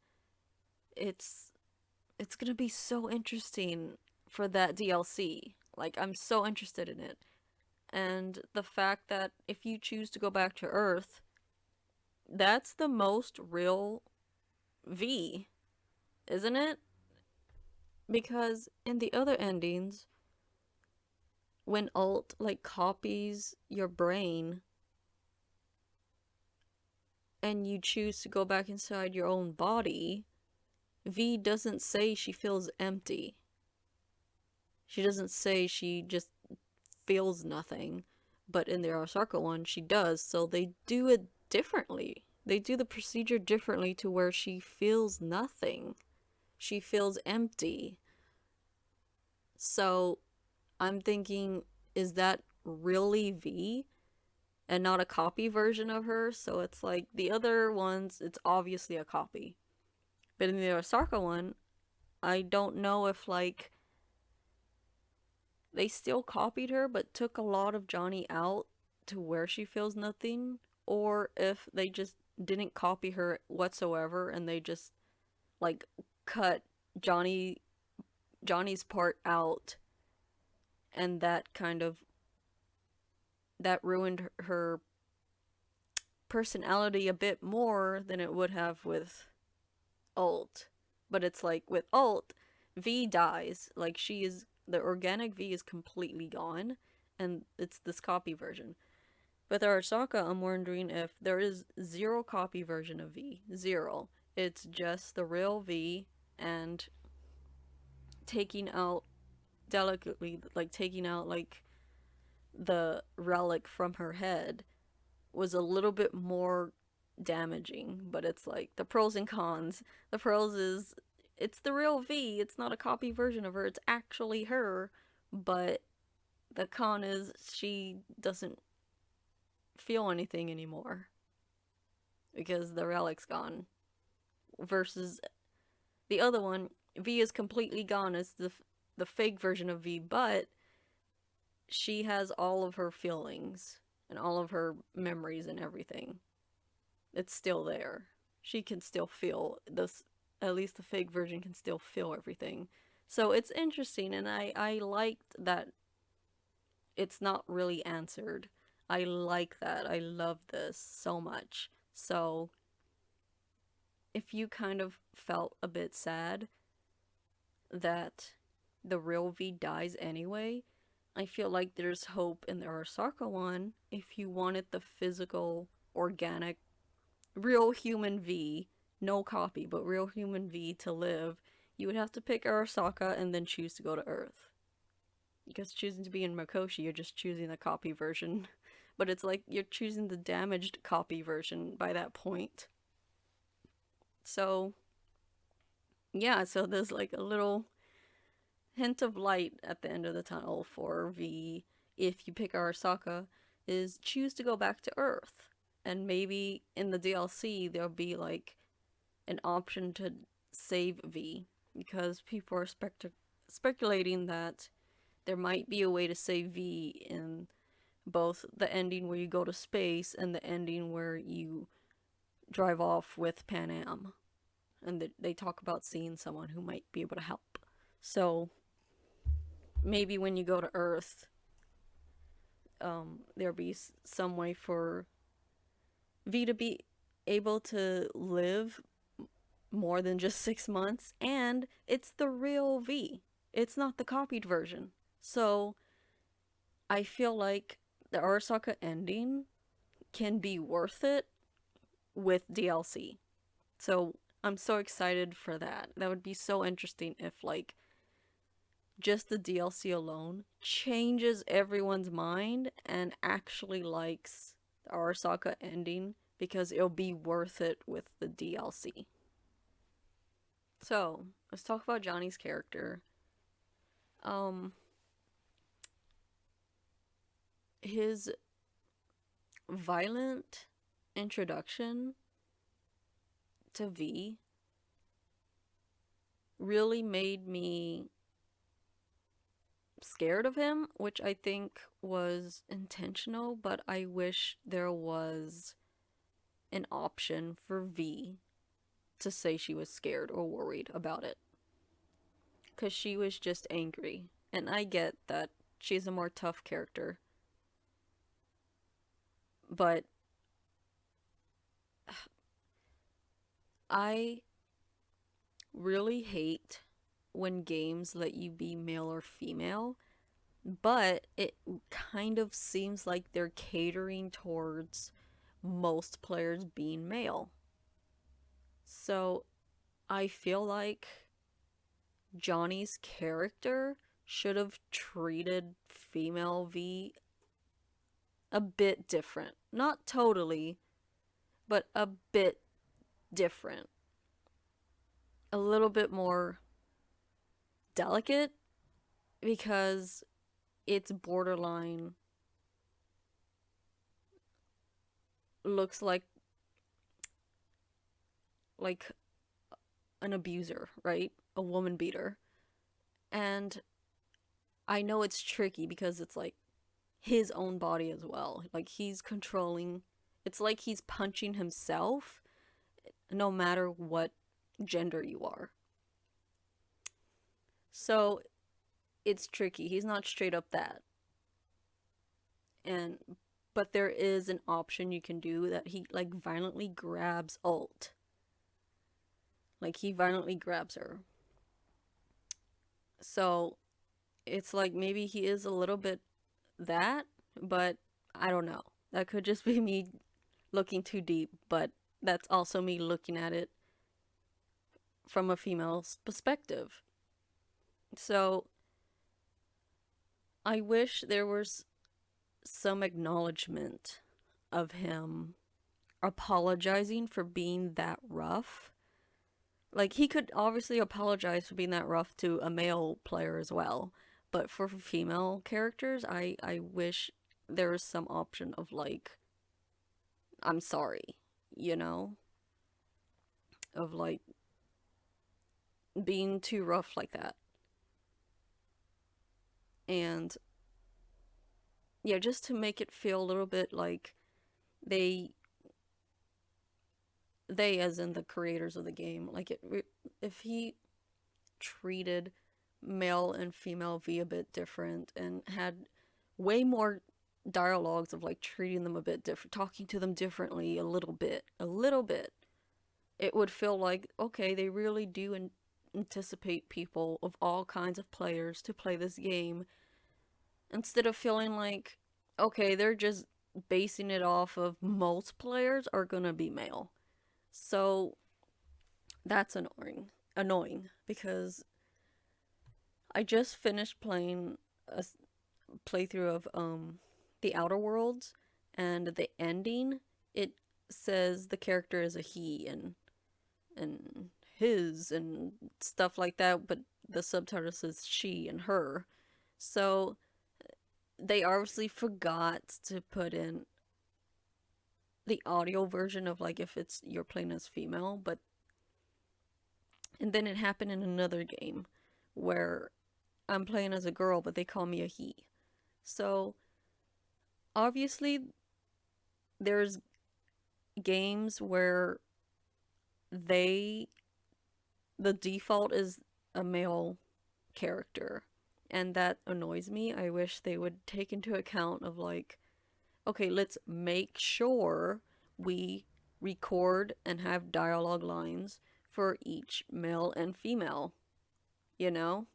It's it's gonna be so interesting for that DLC. Like, I'm so interested in it. And the fact that if you choose to go back to Earth, that's the most real V, isn't it? Because in the other endings, when Alt like copies your brain and you choose to go back inside your own body, V doesn't say she feels empty. She doesn't say she just feels nothing. But in the Arasaka one, she does, so they do it differently. They do the procedure differently to where she feels nothing. She feels empty. So I'm thinking, is that really V and not a copy version of her? So it's like the other ones, it's obviously a copy. But in the Osaka one, I don't know if like they still copied her but took a lot of Johnny out to where she feels nothing, or if they just didn't copy her whatsoever and they just like cut Johnny Johnny's part out, and that kind of that ruined her personality a bit more than it would have with Alt. But it's like with Alt, V dies. Like she is the organic V is completely gone, and it's this copy version. With Arasaka, I'm wondering if there is zero copy version of V. Zero. It's just the real V and taking out delicately, like taking out like the relic from her head was a little bit more damaging, but it's like the pros and cons. The pros is it's the real V, it's not a copy version of her, it's actually her, but the con is she doesn't feel anything anymore because the relic's gone. Versus the other one, V is completely gone. It's the fake version of V, but she has all of her feelings and all of her memories and everything. It's still there. She can still feel this. At least the fake version can still feel everything. So it's interesting, and I liked that it's not really answered. I like that. I love this so much. So if you kind of felt a bit sad that the real V dies anyway, I feel like there's hope in the Arasaka one if you wanted the physical, organic, real human V, no copy, but real human V to live. You would have to pick Arasaka and then choose to go to Earth. Because choosing to be in Makoshi, you're just choosing the copy version. But it's like you're choosing the damaged copy version by that point. So, yeah, so there's like a little hint of light at the end of the tunnel for V if you pick Arasaka is choose to go back to Earth. And maybe in the DLC there'll be like an option to save V because people are speculating that there might be a way to save V in both the ending where you go to space and the ending where you drive off with Pan Am. And they talk about seeing someone who might be able to help. So maybe when you go to Earth, there'll be some way for V to be able to live more than just 6 months, and it's the real V. It's not the copied version. So I feel like the Arasaka ending can be worth it with DLC. So I'm so excited for that. That would be so interesting if like just the DLC alone changes everyone's mind and actually likes the Arasaka ending because it'll be worth it with the DLC. So, let's talk about Johnny's character. Um his violent introduction to V really made me scared of him, which I think was intentional, but I wish there was an option for V to say she was scared or worried about it. because she was just angry. And I get that she's a more tough character. But I really hate when games let you be male or female, but it kind of seems like they're catering towards most players being male. So I feel like Johnny's character should have treated female V a bit different. Not totally, but a bit different. A little bit more delicate because it's borderline looks like an abuser, right? A woman beater. And I know it's tricky because it's like his own body as well. Like he's controlling, it's like he's punching himself no matter what gender you are. So it's tricky. He's not straight up that. And but there is an option you can do that he like violently grabs Alt. Like he violently grabs her. So it's like maybe he is a little bit that, but I don't know. That could just be me looking too deep, but that's also me looking at it from a female's perspective. So I wish there was some acknowledgement of him apologizing for being that rough. Like, he could obviously apologize for being that rough to a male player as well. But for female characters, I wish there was some option of, like, I'm sorry, you know? Of, like, being too rough like that. And, yeah, just to make it feel a little bit like they as in the creators of the game, like, if he treated male and female V a bit different and had way more dialogues of like treating them a bit different, talking to them differently a little bit, it would feel like, okay, they really do anticipate people of all kinds of players to play this game instead of feeling like, okay, they're just basing it off of most players are gonna be male. So that's annoying because I just finished playing a playthrough of The Outer Worlds, and the ending, it says the character is a he and his and stuff like that, but the subtitle says she and her. So they obviously forgot to put in the audio version of like if it's you're playing as female, but and then it happened in another game where I'm playing as a girl, but they call me a he. So obviously there's games where they the default is a male character, and that annoys me. I wish they would take into account of like, okay, let's make sure we record and have dialogue lines for each male and female, you know?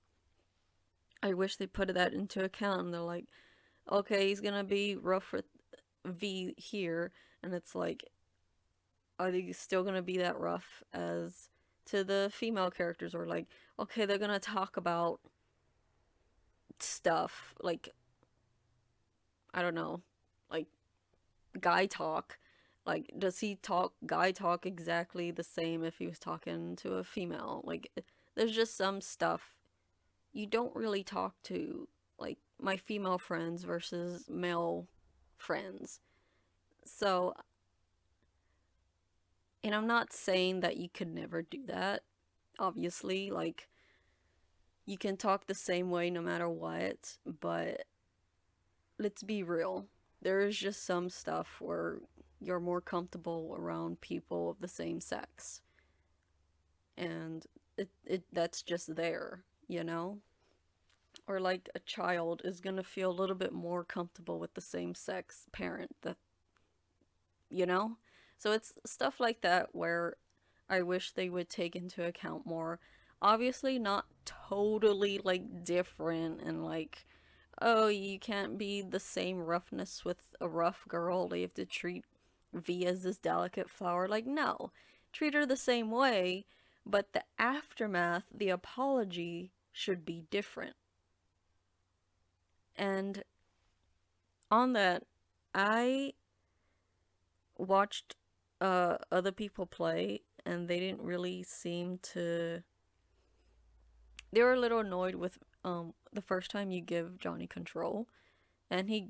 I wish they put that into account and they're like, okay, he's gonna be rough with V here, and it's like, are they still gonna be that rough as to the female characters? Or like, okay, they're gonna talk about stuff like, I don't know, like guy talk. Like, does he talk guy talk exactly the same if he was talking to a female? Like, there's just some stuff you don't really talk to, like my female friends versus male friends. So, and I'm not saying that you could never do that. Obviously, like, you can talk the same way no matter what, but let's be real. There is just some stuff where you're more comfortable around people of the same sex. And it that's just there, you know? Or like a child is gonna feel a little bit more comfortable with the same sex parent that, you know? So it's stuff like that where I wish they would take into account more. Obviously, not totally like different and like, oh, you can't be the same roughness with a rough girl. You have to treat V as this delicate flower. Like, no. Treat her the same way, but the aftermath, the apology, should be different. And on that, I watched other people play and they didn't really seem to, they were a little annoyed with the first time you give Johnny control and he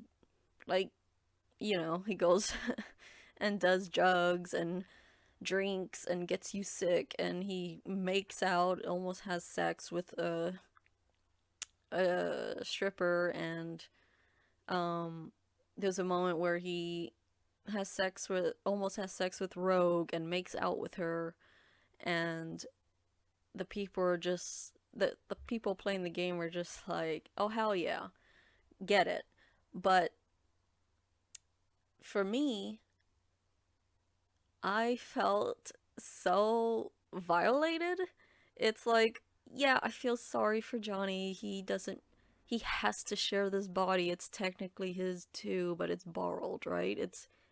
like, you know, he goes and does drugs and drinks and gets you sick and he makes out, almost has sex with a stripper and there's a moment where he has sex with, almost has sex with Rogue and makes out with her, and the people are just, the people playing the game are just like, oh hell yeah, get it. But for me, I felt so violated. It's like, yeah, I feel sorry for Johnny. He has to share this body. It's technically his too, but it's borrowed, right?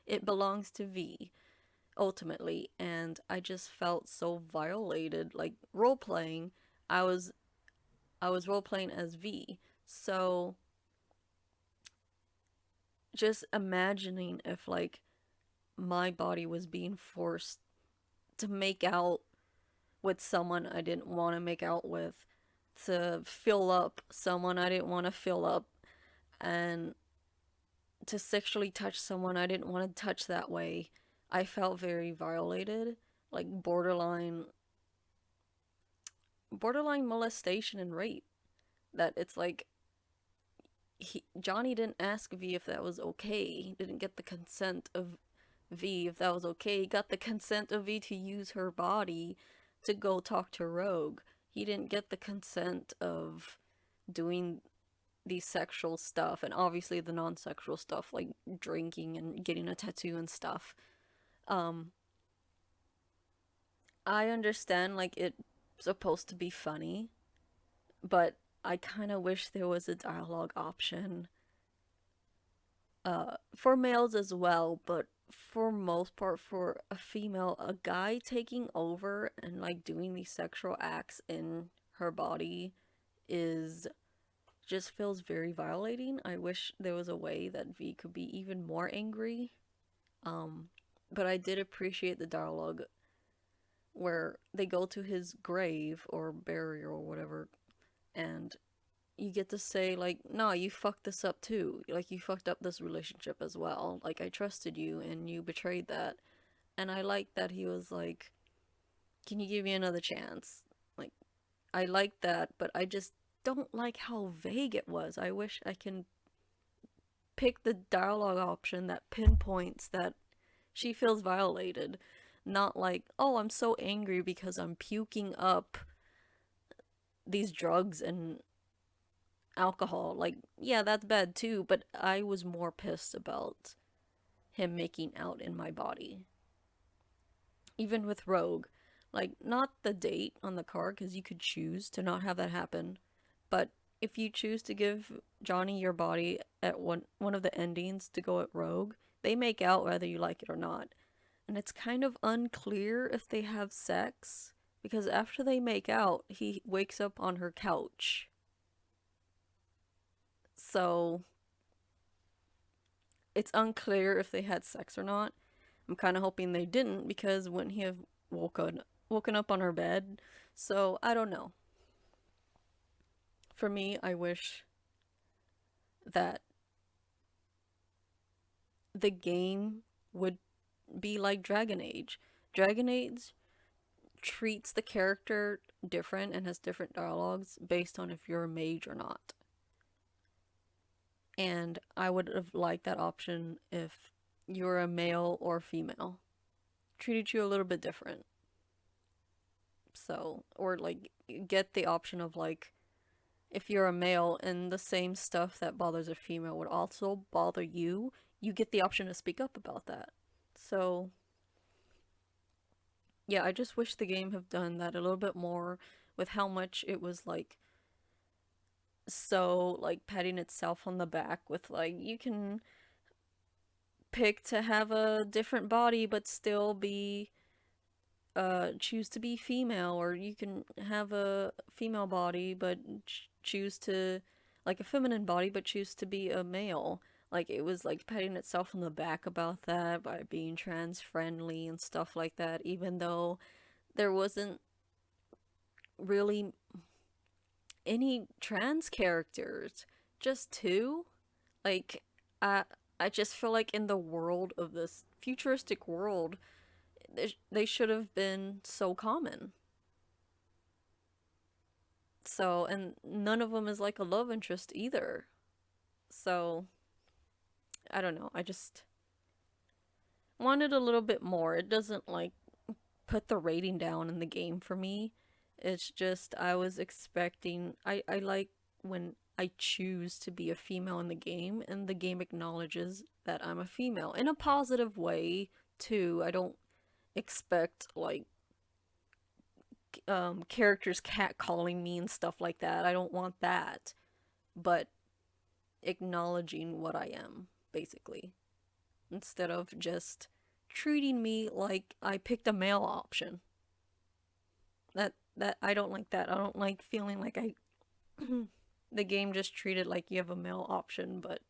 It belongs to V ultimately, and I just felt so violated. Like role playing, I was I was role playing as V. So just imagining if like my body was being forced to make out with someone I didn't want to make out with, to fill up someone I didn't want to fill up, and to sexually touch someone I didn't want to touch that way. I felt very violated, like borderline molestation and rape. That it's like Johnny didn't ask V if that was okay. He didn't get the consent of V if that was okay. He got the consent of V to use her body to go talk to Rogue. He didn't get the consent of doing the sexual stuff and obviously the non-sexual stuff like drinking and getting a tattoo and stuff. Um I understand like it's supposed to be funny, but I kind of wish there was a dialogue option for males as well, but for most part for a female, a guy taking over and like doing these sexual acts in her body is just feels very violating. I wish there was a way that V could be even more angry. Um but I did appreciate the dialogue where they go to his grave or burial or whatever, and you get to say like, no, you fucked this up too. Like you fucked up this relationship as well. Like I trusted you and you betrayed that. And I like that he was like, can you give me another chance? Like I like that, but I just don't like how vague it was. I wish I can pick the dialogue option that pinpoints that she feels violated. Not like, oh, I'm so angry because I'm puking up these drugs and alcohol. Like, yeah, that's bad too, but I was more pissed about him making out in my body. Even with Rogue, like, not the date on the card, because you could choose to not have that happen, but if you choose to give Johnny your body at one of the endings to go at Rogue, they make out whether you like it or not. And it's kind of unclear if they have sex, because after they make out, he wakes up on her couch. So it's unclear if they had sex or not. I'm kind of hoping they didn't because wouldn't he have woken up on her bed? So I don't know. For me, I wish that the game would be like Dragon Age. Dragon Age treats the character different and has different dialogues based on if you're a mage or not. And I would have liked that option if you're a male or female. Treated you a little bit different. So, or like get the option of like if you're a male and the same stuff that bothers a female would also bother you, you get the option to speak up about that. So, yeah, I just wish the game have done that a little bit more with how much it was like so like patting itself on the back with like you can pick to have a different body but still be choose to be female, or you can have a female body but choose to like a feminine body but choose to be a male. Like it was like patting itself on the back about that by being trans friendly and stuff like that, even though there wasn't really any trans characters, just two. Like I I just feel like in the world of this futuristic world, they should have been so common. So, and none of them is like a love interest either. So, I don't know. I just wanted a little bit more. It doesn't like put the rating down in the game for me. It's just I was expecting I like when I choose to be a female in the game and the game acknowledges that I'm a female in a positive way too. I don't expect like characters catcalling me and stuff like that. I don't want that. But acknowledging what I am, basically, instead of just treating me like I picked a male option. That I don't like that. I don't like feeling like I the game just treated like you have a male option, but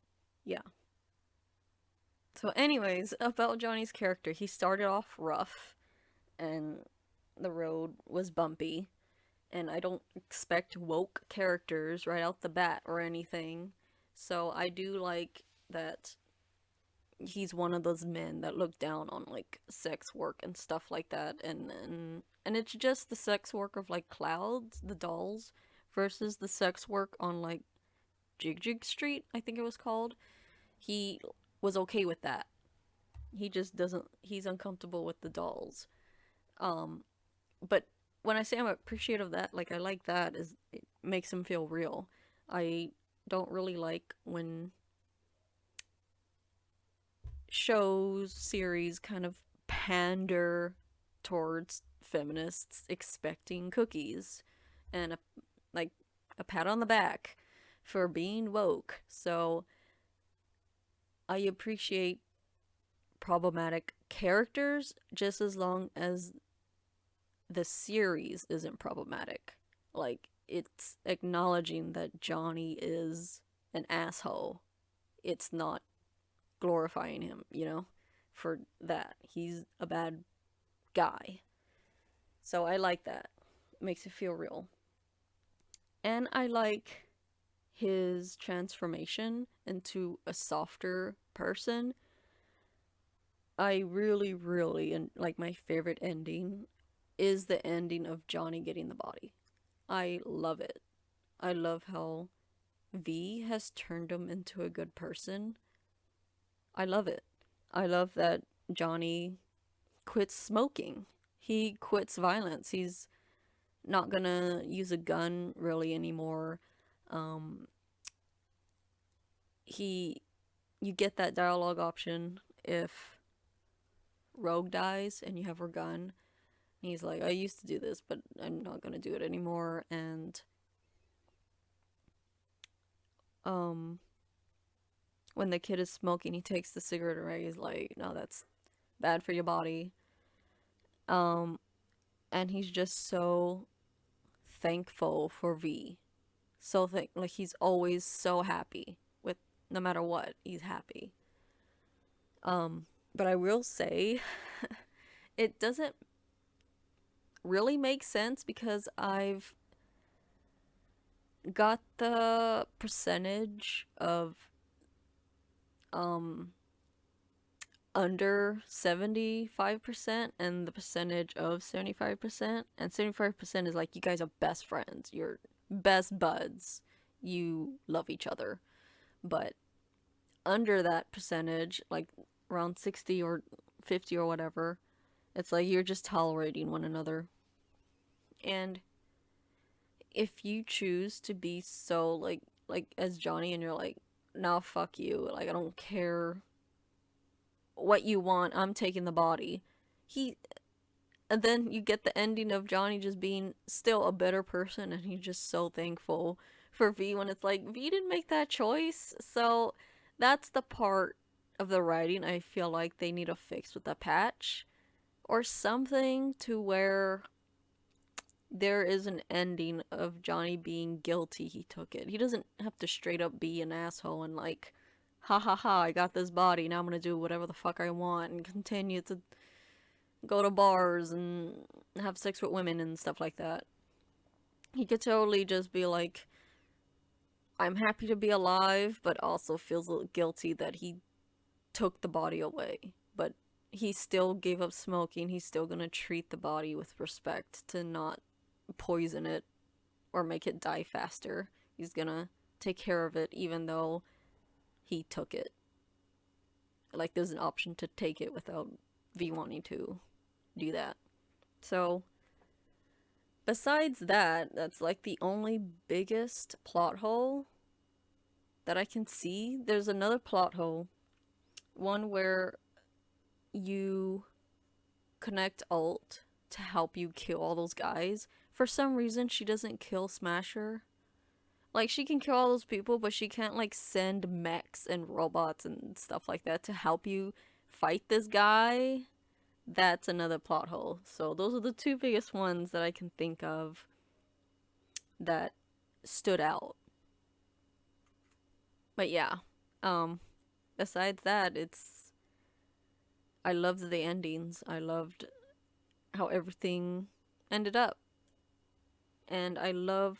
yeah. So anyways, about Johnny's character, he started off rough and the road was bumpy, and I don't expect woke characters right out the bat or anything. So I do like that he's one of those men that look down on like sex work and stuff like that, and it's just the sex work of like Clouds, the dolls, versus the sex work on like Jig Jig Street, I think it was called. He was okay with that. He just doesn't. He's uncomfortable with the dolls. Um, but when I say I'm appreciative of that, like I like that, is it makes him feel real. I don't really like when shows, series kind of pander towards feminists expecting cookies and like a pat on the back for being woke. So I appreciate problematic characters just as long as the series isn't problematic. Like it's acknowledging that Johnny is an asshole. It's not glorifying him, for that. He's a bad guy. So I like that. It makes it feel real. And I like his transformation into a softer person. I really, really, and like my favorite ending is the ending of Johnny getting the body. I love it. I love how V has turned him into a good person. I love it. I love that Johnny quits smoking. He quits violence. He's not gonna use a gun really anymore. Um, he, you get that dialogue option if Rogue dies and you have her gun. He's like, I used to do this, but I'm not gonna do it anymore. And um, when the kid is smoking, he takes the cigarette away. He's like, no, that's bad for your body. Um, and he's just so thankful for V. So like he's always so happy with no matter what, he's happy. But I will say it doesn't really make sense because I've got the percentage of um under 75% and the percentage of 75%, and 75% is like you guys are best friends, you're best buds, you love each other. But under that percentage, like around 60 or 50 or whatever, it's like you're just tolerating one another. And if you choose to be so like as Johnny and you're like, nah, fuck you, like I don't care what you want, I'm taking the body. He and then you get the ending of Johnny just being still a better person and he's just so thankful for V when it's like V didn't make that choice. So that's the part of the writing I feel like they need to fix with the patch or something to where there is an ending of Johnny being guilty he took it. He doesn't have to straight up be an asshole and like, ha ha ha, I got this body, now I'm gonna do whatever the fuck I want and continue to go to bars and have sex with women and stuff like that. He could totally just be like, I'm happy to be alive, but also feels a little guilty that he took the body away. But he still gave up smoking. He's still gonna treat the body with respect to not poison it or make it die faster. He's gonna take care of it even though he took it. Like there's an option to take it without V wanting to do that. So besides that, that's like the only biggest plot hole that I can see. There's another plot hole, one where you connect Alt to help you kill all those guys. For some reason, she doesn't kill Smasher. Like, she can kill all those people, but she can't, like, send mechs and robots and stuff like that to help you fight this guy. That's another plot hole. So, those are the two biggest ones that I can think of that stood out. But yeah, besides that, I loved the endings. I loved how everything ended up. And I love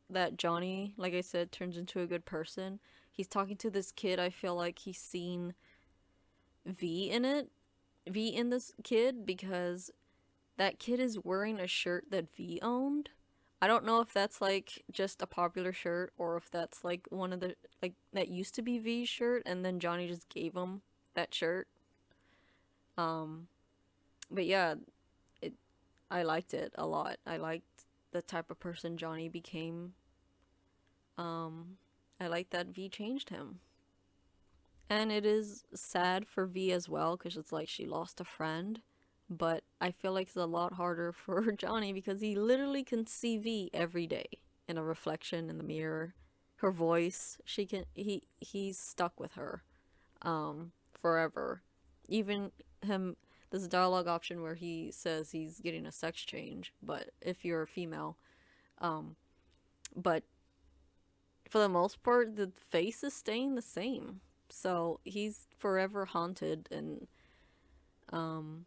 that Johnny, like I said, turns into a good person. He's talking to this kid. I feel like he's seen V in it. V in this kid because that kid is wearing a shirt that V owned. I don't know if that's like just a popular shirt or if that's like one of the like that used to be V's shirt and then Johnny just gave him that shirt. Um but yeah, it I liked it a lot. I liked the type of person Johnny became. Um I like that V changed him. And it is sad for V as well because it's like she lost a friend. But I feel like it's a lot harder for Johnny because he literally can see V every day in a reflection in the mirror. Her voice, he's stuck with her forever. Even him, there's a dialogue option where he says he's getting a sex change, but if you're a female, but for the most part, the face is staying the same. So he's forever haunted and um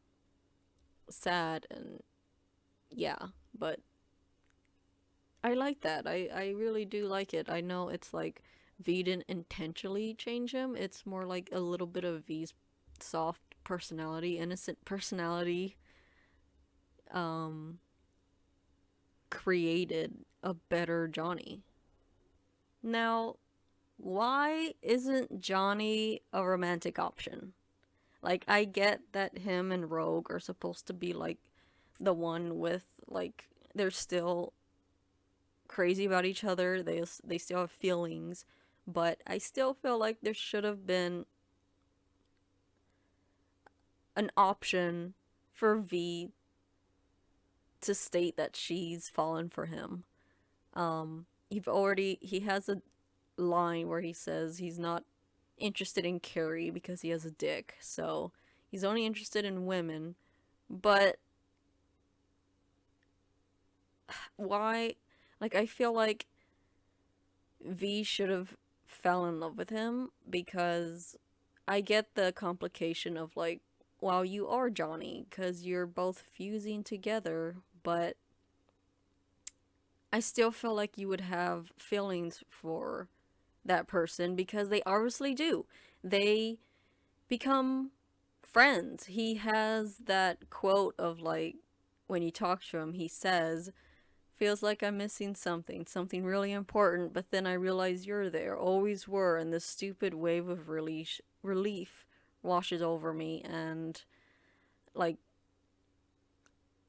sad and yeah, but I like that. I really do like it. I know it's like V didn't intentionally change him. It's more like a little bit of V's soft personality, innocent personality um created a better Johnny. Now, why isn't Johnny a romantic option? Like I get that him and Rogue are supposed to be like the one with like they're still crazy about each other. They still have feelings, but I still feel like there should have been an option for V to state that she's fallen for him. He has a line where he says he's not interested in Carrie because he has a dick. So, he's only interested in women, but why like I feel like V should have fell in love with him because I get the complication of like, wow, you are Johnny because you're both fusing together, but I still feel like you would have feelings for that person because they obviously do. They become friends. He has that quote of like, when you talk to him, he says, feels like I'm missing something, something really important, but then I realize you're there, always were, and this stupid wave of relief washes over me and like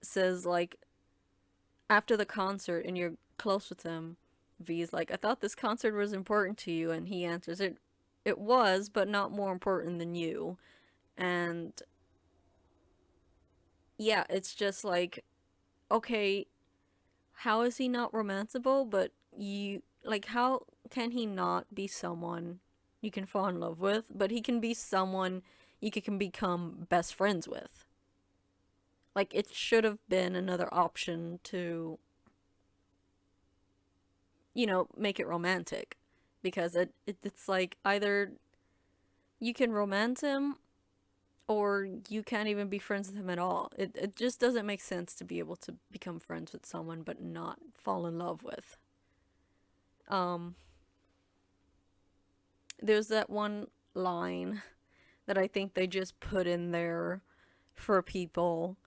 says like after the concert and you're close with him, V's like, I thought this concert was important to you, and he answers it was, but not more important than you. And yeah, it's just like, okay, how is he not romanceable? But you, like, how can he not be someone you can fall in love with, but he can be someone you can become best friends with? Like, it should have been another option to, make it romantic. Because it's like either you can romance him or you can't even be friends with him at all. It just doesn't make sense to be able to become friends with someone but not fall in love with. Um, there's that one line that I think they just put in there for people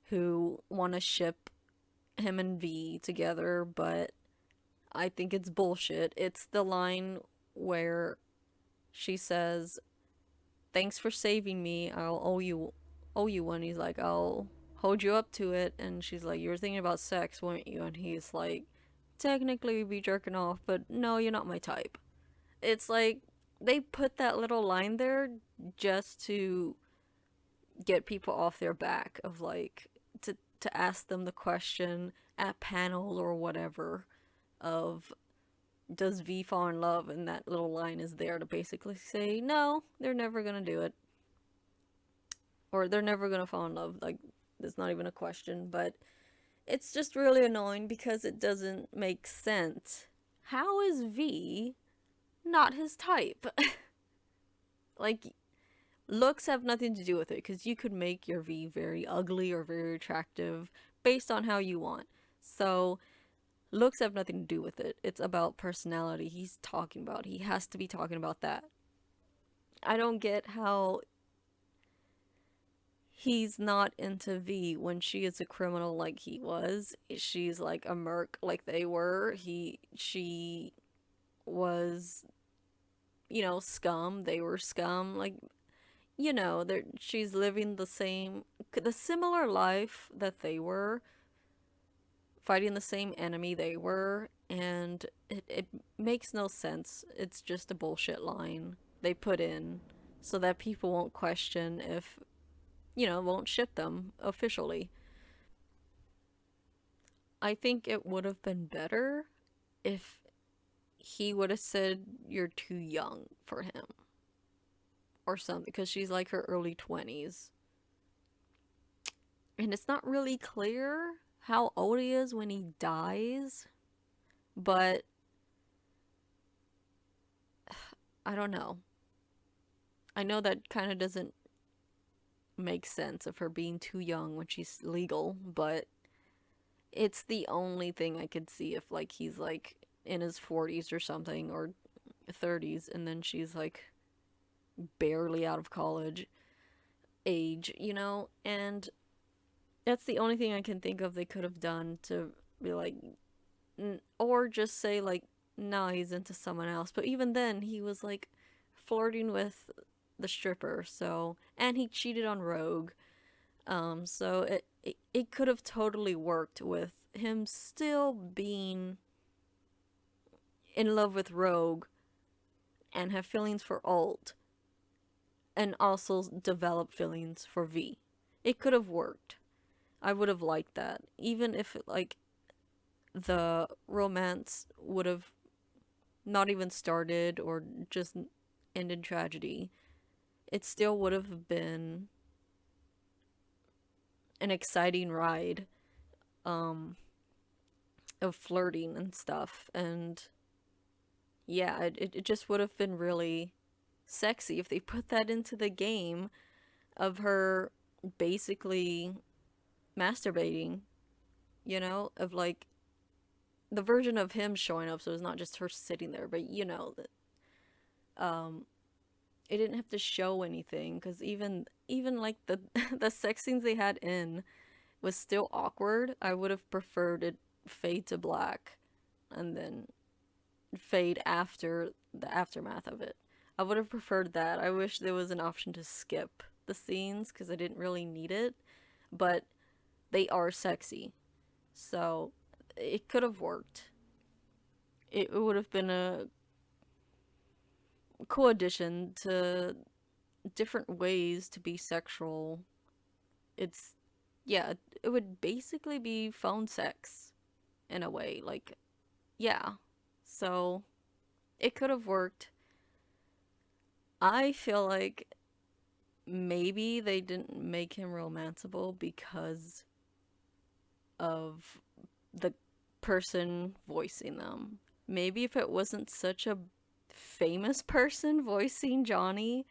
who want to ship him and V together, but I think it's bullshit. It's the line where she says, "Thanks for saving me. I'll owe you one." He's like, "I'll hold you up to it." And she's like, "You were thinking about sex, weren't you?" And he's like, "Technically, we'd be jerking off, but no, you're not my type." It's like they put that little line there just to get people off their back of like to ask them the question at panel or whatever of, does V fall in love? And that little line is there to basically say, no, they're never gonna do it, or they're never gonna fall in love. Like, it's not even a question. But it's just really annoying because it doesn't make sense. How is V not his type? Like, looks have nothing to do with it, because you could make your V very ugly or very attractive based on how you want. So looks have nothing to do with it. It's about personality. He's talking about, he has to be talking about that. I don't get how he's not into V when she is a criminal like he was. She's like a merc like they were. She was, scum. They were scum. Like, she's living the similar life that they were, fighting the same enemy they were, and it makes no sense. It's just a bullshit line they put in so that people won't question if, won't ship them officially. I think it would have been better if he would have said, "You're too young for him," or something, because she's like her early 20s. And it's not really clear how old he is when he dies, but I don't know. I know that kind of doesn't make sense of her being too young when she's legal, but it's the only thing I could see if, like, he's like in his 40s or something, or 30s, and then she's like barely out of college age, and that's the only thing I can think of they could have done to be like, or just say like, no, he's into someone else. But even then, he was like flirting with the stripper, so, and he cheated on Rogue. So it could have totally worked with him still being in love with Rogue and have feelings for Alt, and also develop feelings for V. It could have worked. I would have liked that. Even if, like, the romance would have not even started or just ended tragedy, it still would have been an exciting ride, um, of flirting and stuff. And yeah, it just would have been really sexy if they put that into the game of her basically masturbating, of like the version of him showing up, so it's not just her sitting there, but um it didn't have to show anything, because even like the the sex scenes they had in was still awkward. I would have preferred it fade to black and then fade after the aftermath of it. I would have preferred that. I wish there was an option to skip the scenes because I didn't really need it, but they are sexy, so it could have worked. it would have been a cool addition to different ways to be sexual. It's, yeah, it would basically be phone sex in a way. Like, yeah. So it could have worked. I feel like maybe they didn't make him romanceable because of the person voicing them. Maybe if it wasn't such a famous person voicing Johnny,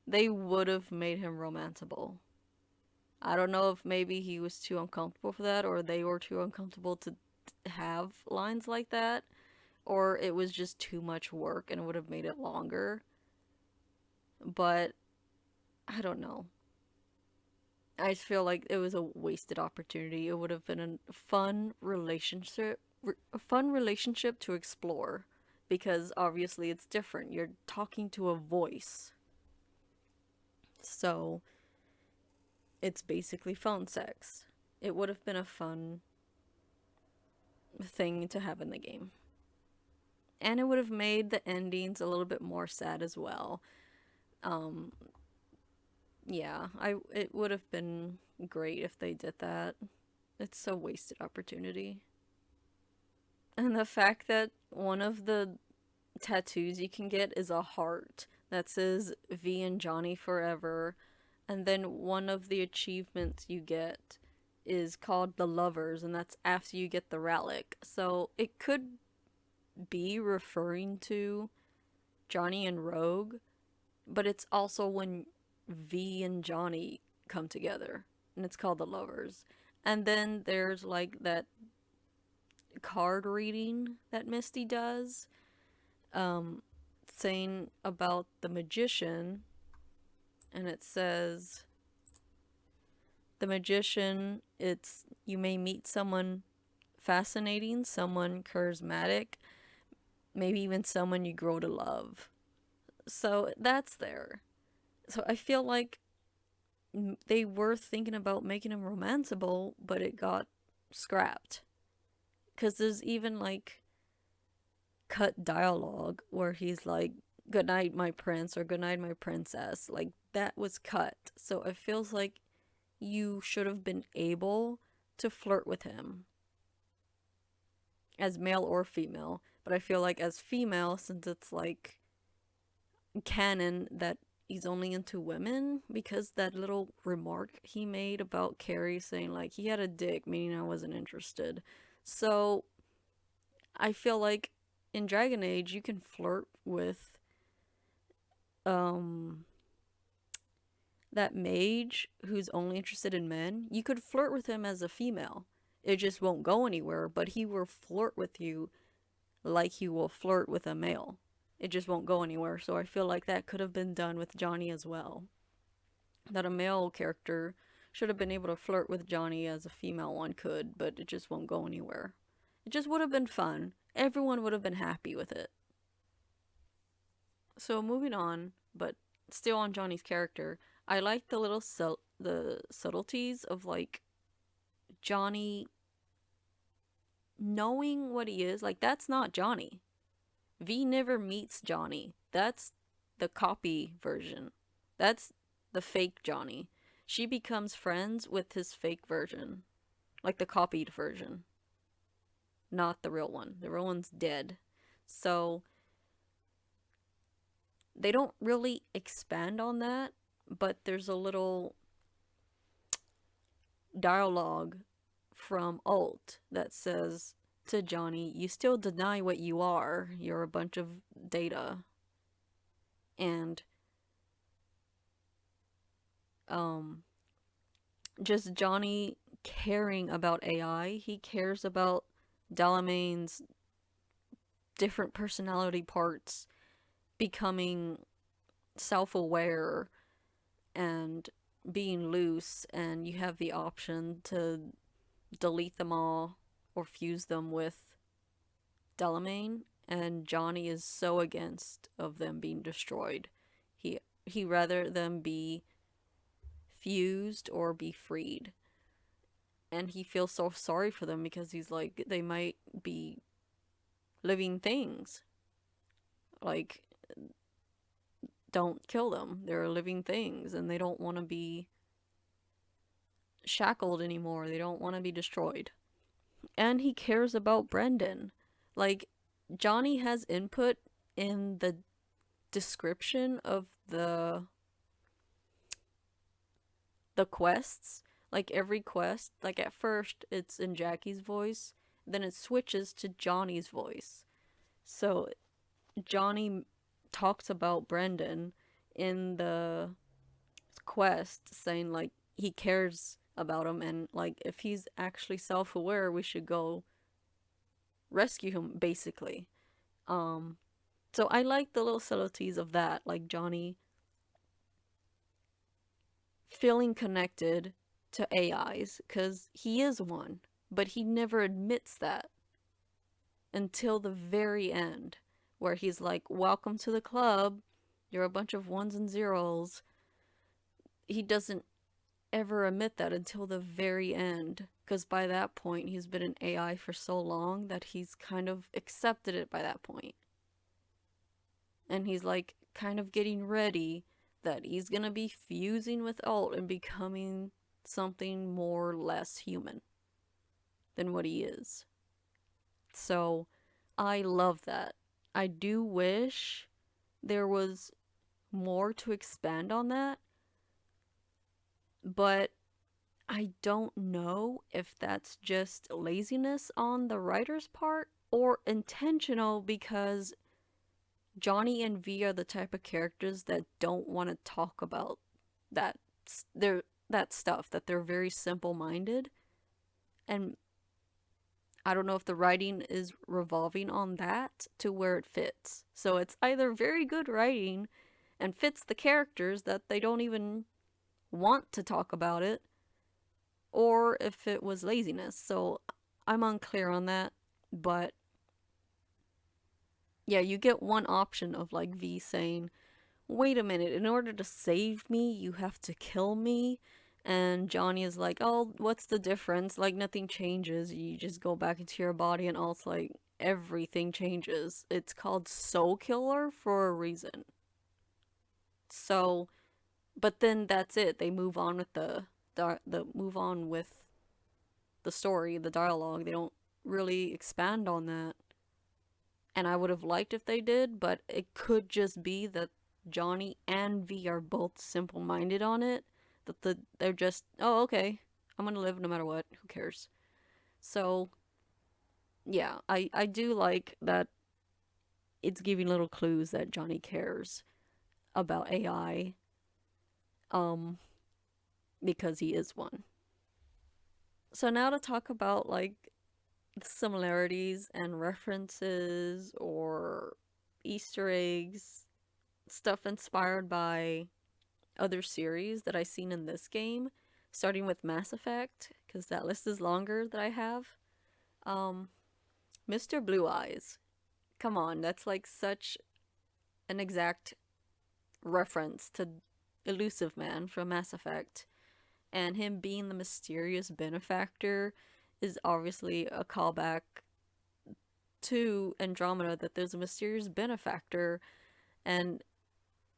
they would have made him romanceable. I don't know if maybe he was too uncomfortable for that, or they were too uncomfortable to have lines like that, or it was just too much work and would have made it longer. But I don't know. I just feel like it was a wasted opportunity. It would have been a fun relationship to explore, because obviously it's different. You're talking to a voice, so it's basically phone sex. It would have been a fun thing to have in the game, and it would have made the endings a little bit more sad as well. Um, yeah, I it would have been great if they did that. It's a wasted opportunity. And the fact that one of the tattoos you can get is a heart that says V and Johnny forever, and then one of the achievements you get is called the Lovers, and that's after you get the relic. So it could be referring to Johnny and Rogue, but it's also when V and Johnny come together, and it's called the Lovers. And then there's like that card reading that Misty does, um, saying about the magician, and it says the magician, it's you may meet someone fascinating, someone charismatic, maybe even someone you grow to love. So that's there. So I feel like they were thinking about making him romanceable, but it got scrapped. Because there's even like cut dialogue where he's like, "Good night, my prince," or "Good night, my princess." Like, that was cut. So it feels like you should have been able to flirt with him as male or female. But I feel like as female, since it's like canon that he's only into women, because that little remark he made about Carrie saying like he had a dick, meaning I wasn't interested. So I feel like in Dragon Age you can flirt with um that mage who's only interested in men. You could flirt with him as a female. It just won't go anywhere, but he will flirt with you like he will flirt with a male. It just won't go anywhere. So I feel like that could have been done with Johnny as well. That a male character should have been able to flirt with Johnny as a female one could, but it just won't go anywhere. It just would have been fun. Everyone would have been happy with it. So moving on, but still on Johnny's character, I like the little the subtleties of like Johnny knowing what he is. Like, that's not Johnny. V never meets Johnny. That's the copy version. That's the fake Johnny. She becomes friends with his fake version, like the copied version, not the real one. The real one's dead. So they don't really expand on that, but there's a little dialogue from Alt that says to Johnny, "You still deny what you are. You're a bunch of data." And um just Johnny caring about AI. He cares about Delamain's different personality parts becoming self-aware and being loose, and you have the option to delete them all or fuse them with Delamain, and Johnny is so against of them being destroyed. He rather them be fused or be freed. And he feels so sorry for them because he's like, they might be living things. Like, don't kill them. They're living things and they don't want to be shackled anymore. They don't want to be destroyed. And he cares about Brendan. Like, Johnny has input in the description of the quests. Like every quest, like at first it's in Jackie's voice, then it switches to Johnny's voice. So Johnny talks about Brendan in the quest, saying like he cares about him and like if he's actually self-aware, we should go rescue him basically. Um so I like the little subtleties of that, like Johnny feeling connected to AIs cuz he is one, but he never admits that until the very end where he's like, "Welcome to the club. You're a bunch of ones and zeros." He doesn't ever admit that until the very end because by that point he's been an AI for so long that he's kind of accepted it by that point. And he's like kind of getting ready that he's gonna be fusing with Alt and becoming something more less human than what he is. So I love that. I do wish there was more to expand on that, but I don't know if that's just laziness on the writer's part or intentional because Johnny and V are the type of characters that don't want to talk about that they're that stuff, that they're very simple-minded, and I don't know if the writing is revolving on that to where it fits. So it's either very good writing and fits the characters that they don't even want to talk about it, or if it was laziness. So I'm unclear on that, but yeah, you get one option of like V saying, "Wait a minute, in order to save me, you have to kill me." And Johnny is like, "Oh, what's the difference? Like nothing changes. You just go back into your body." And also like everything changes. It's called Soul Killer for a reason. So, but then that's it. They move on with the move on with the story, the dialogue. They don't really expand on that. And I would have liked if they did, but it could just be that Johnny and V are both simple minded on it. They're just, oh, okay, I'm gonna live no matter what. Who cares? So yeah, I do like that it's giving little clues that Johnny cares about AI, um, because he is one. So now to talk about like the similarities and references or Easter eggs, stuff inspired by other series that I've seen in this game, starting with Mass Effect, because that list is longer that I have. Um, Mr. Blue Eyes. Come on, that's like such an exact reference to Elusive Man from Mass Effect. And him being the mysterious benefactor is obviously a callback to Andromeda, that there's a mysterious benefactor, and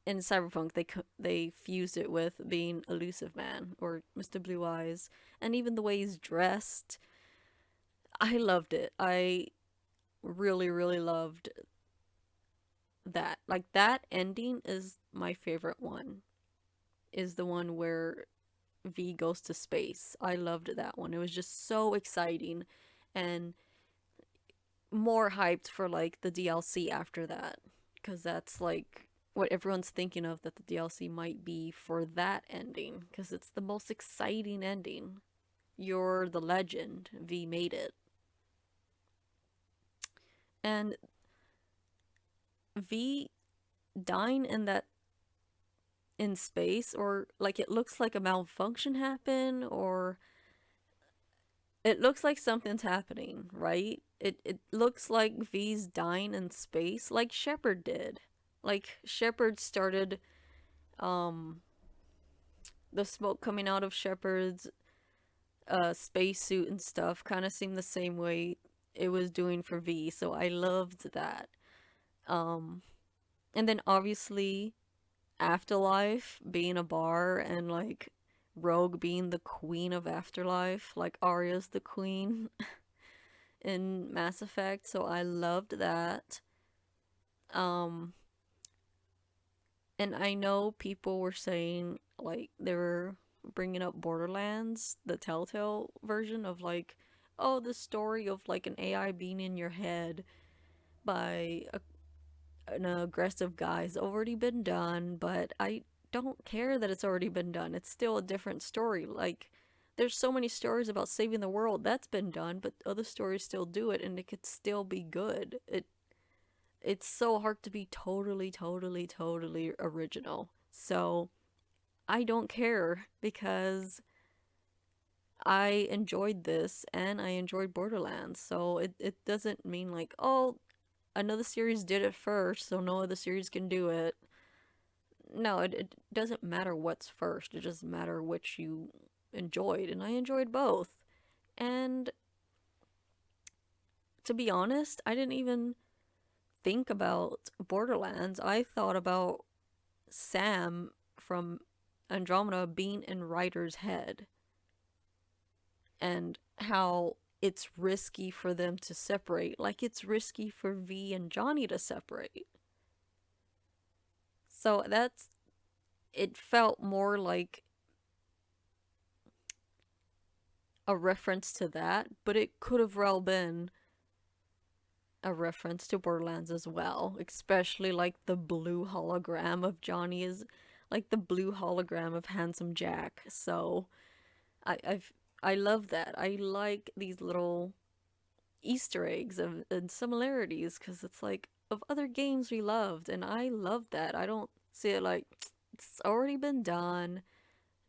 in Cyberpunk they fused it with being Elusive Man or Mr. Blue Eyes, and even the way he's dressed. I loved it. I really really loved that. Like that ending is my favorite one. Is the one where V goes to space. I loved that one. It was just so exciting and more hyped for like the DLC after that, because that's like what everyone's thinking of, that the DLC might be for that ending, because it's the most exciting ending. You're the legend. V made it. And V dying in that in space, or like it looks like a malfunction happened, or it looks like something's happening, right? It looks like V's dying in space like Shepard did. Like Shepard started um the smoke coming out of Shepard's spacesuit and stuff kind of seemed the same way it was doing for V, so I loved that. Um, and then obviously Afterlife being a bar and like Rogue being the queen of Afterlife, like Arya's the queen in Mass Effect, so I loved that. Um, and I know people were saying like they were bringing up Borderlands, the Telltale version of like, oh, the story of like an AI being in your head by an aggressive guy has already been done, but I don't care that it's already been done. It's still a different story. Like, there's so many stories about saving the world that's been done, but other stories still do it, and it could still be good. It's so hard to be totally, totally, totally original. So I don't care because I enjoyed this and I enjoyed Borderlands. So it doesn't mean like, oh, another series did it first, so no other series can do it. No, it doesn't matter what's first. It just matter which you enjoyed, and I enjoyed both. And to be honest, I didn't even think about Borderlands. I thought about Sam from Andromeda being in Ryder's head and how it's risky for them to separate, like it's risky for V and Johnny to separate. So that's it felt more like a reference to that, but it could have well been a reference to Borderlands as well, especially like the blue hologram of Johnny is like the blue hologram of Handsome Jack. So I've I love that. I like these little Easter eggs of and similarities because it's like of other games we loved, and I love that. I don't see it like it's already been done.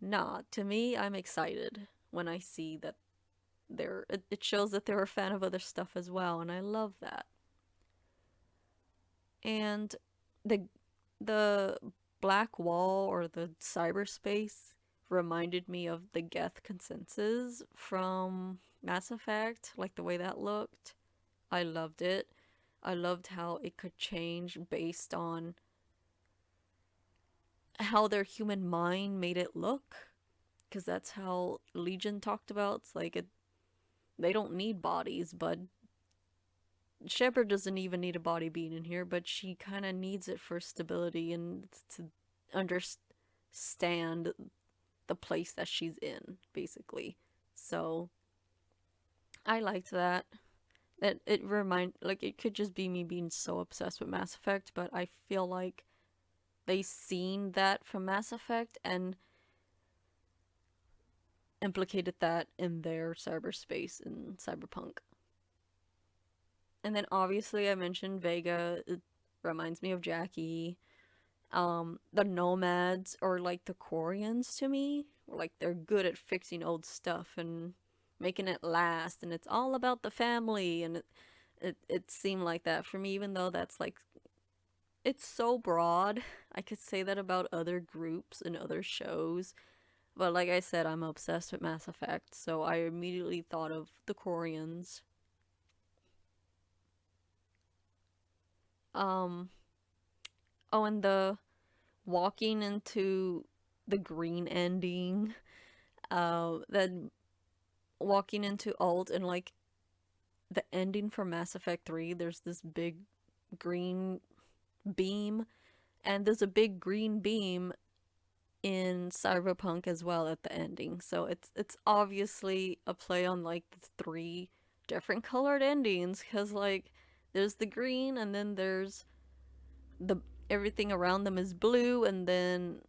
Nah, to me, I'm excited when I see that it shows that they're a fan of other stuff as well, and I love that. And the the black wall or the cyberspace reminded me of the Geth consensus from Mass Effect, like the way that looked. I loved it. I loved how it could change based on how their human mind made it look, because that's how Legion talked about. It's like they don't need bodies, but Shepard doesn't even need a body being in here, but she kind of needs it for stability and to understand the place that she's in, basically. So I liked that. That it remind like it could just be me being so obsessed with Mass Effect, but I feel like they seen that from Mass Effect and implicated that in their cyberspace in Cyberpunk. And then obviously I mentioned Vega. It reminds me of Jackie. The nomads or like the Quarians to me, like they're good at fixing old stuff and making it last, and it's all about the family, and it seemed like that for me, even though that's like it's so broad. I could say that about other groups and other shows, but like I said, I'm obsessed with Mass Effect, so I immediately thought of the Quarians. Um, oh, and the walking into the green ending, then walking into alt and like the ending for Mass Effect 3, there's this big green beam, and there's a big green beam in Cyberpunk as well at the ending. So it's obviously a play on like the three different colored endings, cuz like there's the green, and then there's the everything around them is blue, and then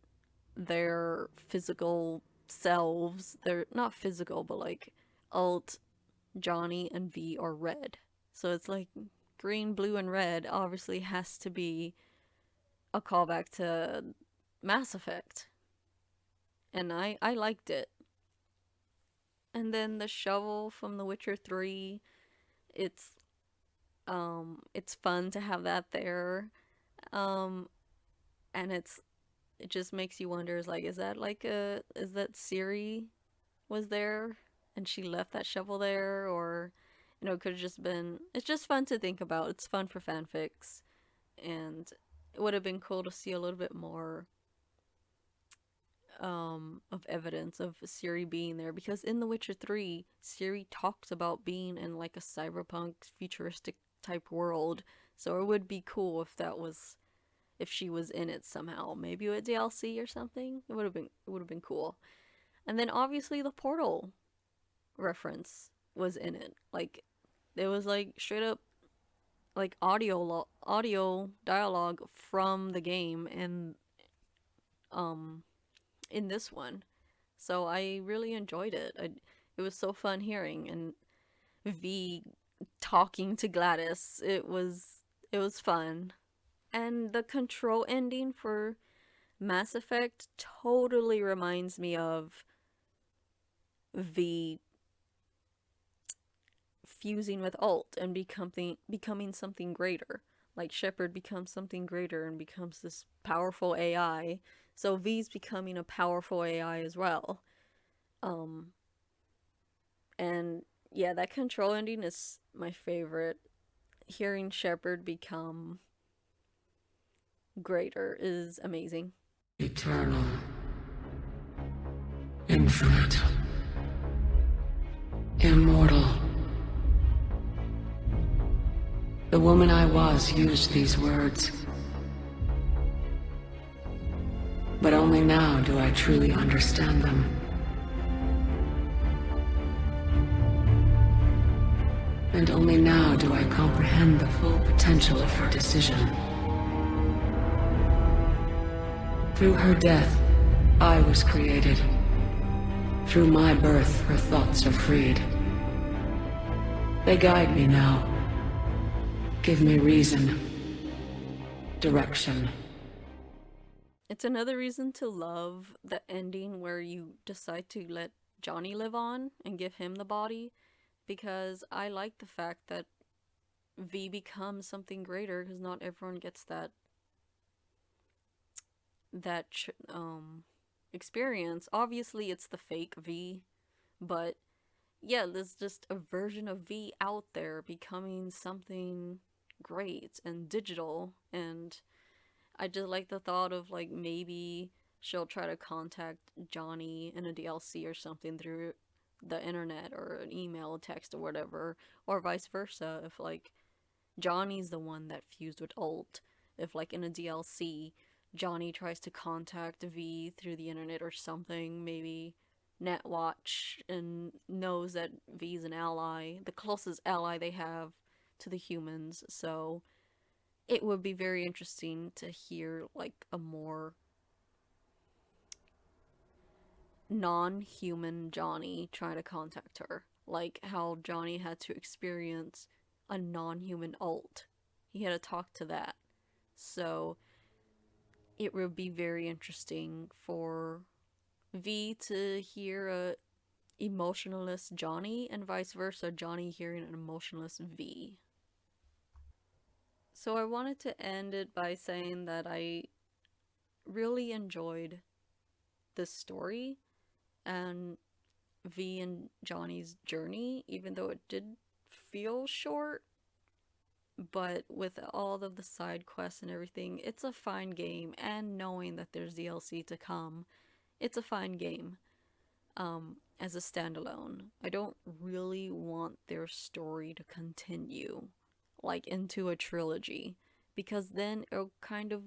their physical selves, they're not physical but like alt, Johnny, and V are red. So it's like green, blue, and red obviously has to be a callback to Mass Effect. And I liked it. And then the shovel from The Witcher 3, it's it's fun to have that there. Um and it just makes you wonder, is like, is that like a is that Siri was there and she left that shovel there, or could have just been. It's just fun to think about. It's fun for fanfics, and it would have been cool to see a little bit more of evidence of Ciri being there, because in The Witcher 3, Ciri talks about being in like a cyberpunk futuristic type world. So it would be cool if she was in it somehow. Maybe a DLC or something. It would have been cool. And then obviously the Portal reference was in it. Like it was like straight up like audio dialogue from the game and um in this one. So I really enjoyed it. It was so fun hearing and V talking to Gladys. It was fun. And the control ending for Mass Effect totally reminds me of V fusing with Alt and becoming something greater. Like Shepard becomes something greater and becomes this powerful AI. So V's becoming a powerful AI as well. Um and yeah, that control ending is my favorite. Hearing Shepard become greater is amazing. Eternal. Infinite. Immortal. The woman I was used these words. But only now do I truly understand them. And only now do I comprehend the full potential of her decision. Through her death, I was created. Through my birth, her thoughts are freed. They guide me now. Give me reason. Direction. It's another reason to love the ending where you decide to let Johnny live on and give him the body, because I like the fact that V becomes something greater, because not everyone gets that experience. Obviously, it's the fake V, but yeah, there's just a version of V out there becoming something great and digital, and I just like the thought of like maybe she'll try to contact Johnny in a DLC or something through the internet or an email, a text, or whatever, or vice versa. If like Johnny's the one that fused with Alt, if like in a DLC Johnny tries to contact V through the internet or something, maybe Netwatch and knows that V's an ally, the closest ally they have to the humans, so it would be very interesting to hear like a more non-human Johnny trying to contact her, like how Johnny had to experience a non-human Alt. He had to talk to that. So it would be very interesting for V to hear a emotionless Johnny and vice versa, Johnny hearing an emotionless V. So I wanted to end it by saying that I really enjoyed this story and V and Johnny's journey, even though it did feel short. But with all of the side quests and everything, it's a fine game. And knowing that there's DLC to come, it's a fine game. As a standalone, I don't really want their story to continue, like into a trilogy, because then it'll kind of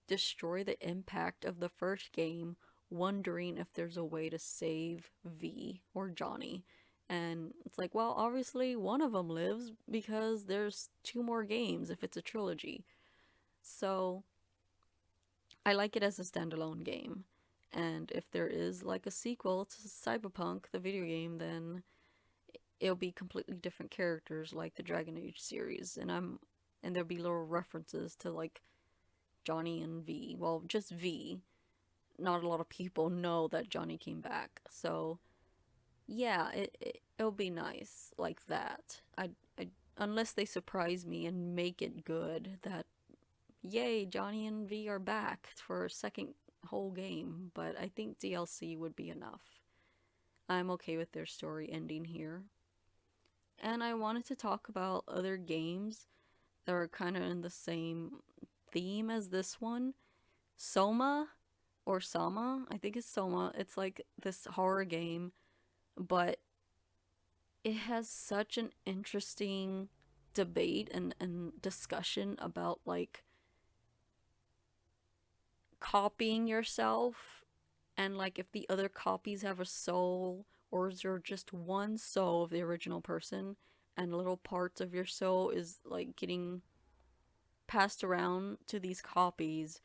destroy the impact of the first game, wondering if there's a way to save V or Johnny. And it's like, well, obviously one of them lives because there's two more games if it's a trilogy. So I like it as a standalone game. And if there is like a sequel to Cyberpunk, the video game, then it'll be completely different characters like the Dragon Age series. And there'll be little references to like Johnny and V. Well, just V. Not a lot of people know that Johnny came back. So yeah, it'll be nice like that. I unless they surprise me and make it good, that yay, Johnny and V are back for a second whole game, but I think DLC would be enough. I'm okay with their story ending here. And I wanted to talk about other games that are kind of in the same theme as this one. Soma or Sama, I think it's Soma. It's like this horror game, but it has such an interesting debate and discussion about like copying yourself and like if the other copies have a soul or is there just one soul of the original person and little parts of your soul is like getting passed around to these copies,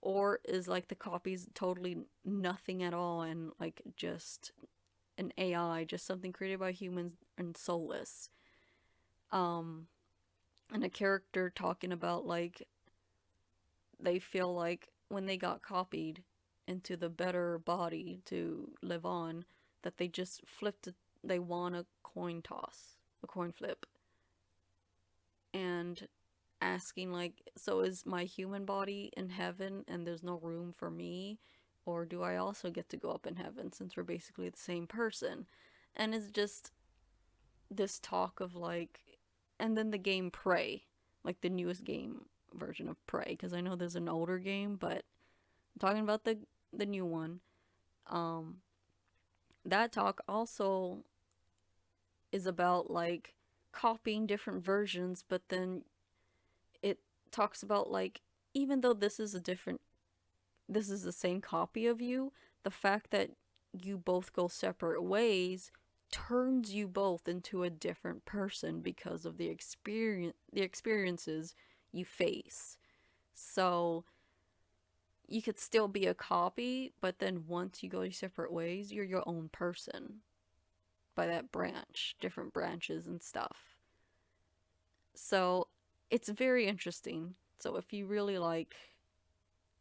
or is like the copies totally nothing at all and like just an AI, just something created by humans and soulless. Um and a character talking about like they feel like when they got copied into the better body to live on, that they just flipped it, they won a coin toss, a coin flip, and asking like, so is my human body in heaven and there's no room for me, or do I also get to go up in heaven since we're basically the same person? And it's just this talk of like, and then the game Prey, like the newest game version of Prey, because I know there's an older game, but I'm talking about the new one. Um, that talk also is about like copying different versions, but then it talks about like even though this is the same copy of you, the fact that you both go separate ways turns you both into a different person because of the experiences you face. So you could still be a copy, but then once you go your separate ways, you're your own person by that branch, different branches and stuff. So it's very interesting. So if you really like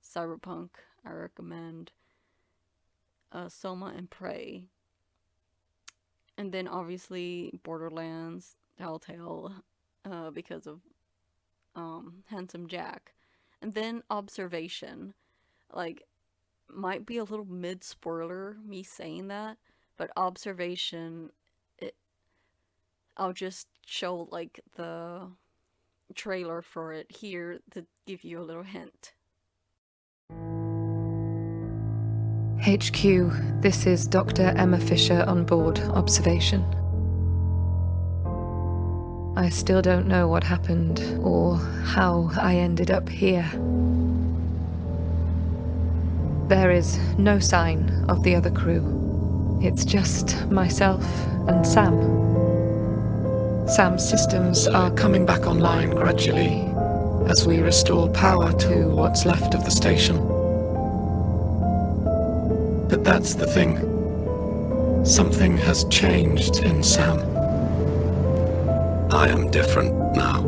Cyberpunk, I recommend Soma and Prey. And then obviously Borderlands, Telltale, because of Handsome Jack. And then Observation. Like, might be a little mid spoiler me saying that, but Observation, it, I'll just show like the trailer for it here to give you a little hint. HQ, this is Dr. Emma Fisher on board Observation. I still don't know what happened or how I ended up here. There is no sign of the other crew. It's just myself and Sam. Sam's systems are coming back online gradually as we restore power to what's left of the station. But that's the thing. Something has changed in Sam. I am different now.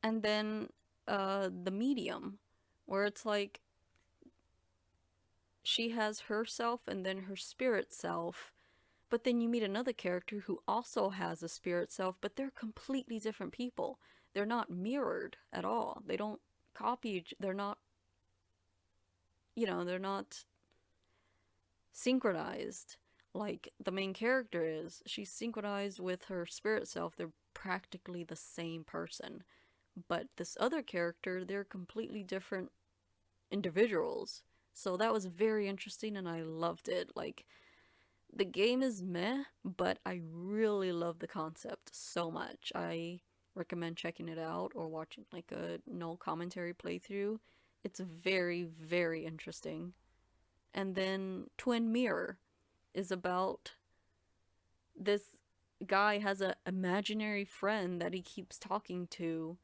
And then the medium, where it's like she has herself and then her spirit self, but then you meet another character who also has a spirit self, but they're completely different people. They're not mirrored at all. They don't copy, they're not, they're not synchronized like the main character is. She's synchronized with her spirit self. They're practically the same person. But this other character, they're completely different individuals. So that was very interesting and I loved it. Like, the game is meh, but I really love the concept so much. I recommend checking it out or watching like a no commentary playthrough. It's very, very interesting. And then Twin Mirror is about this guy has a imaginary friend that he keeps talking to,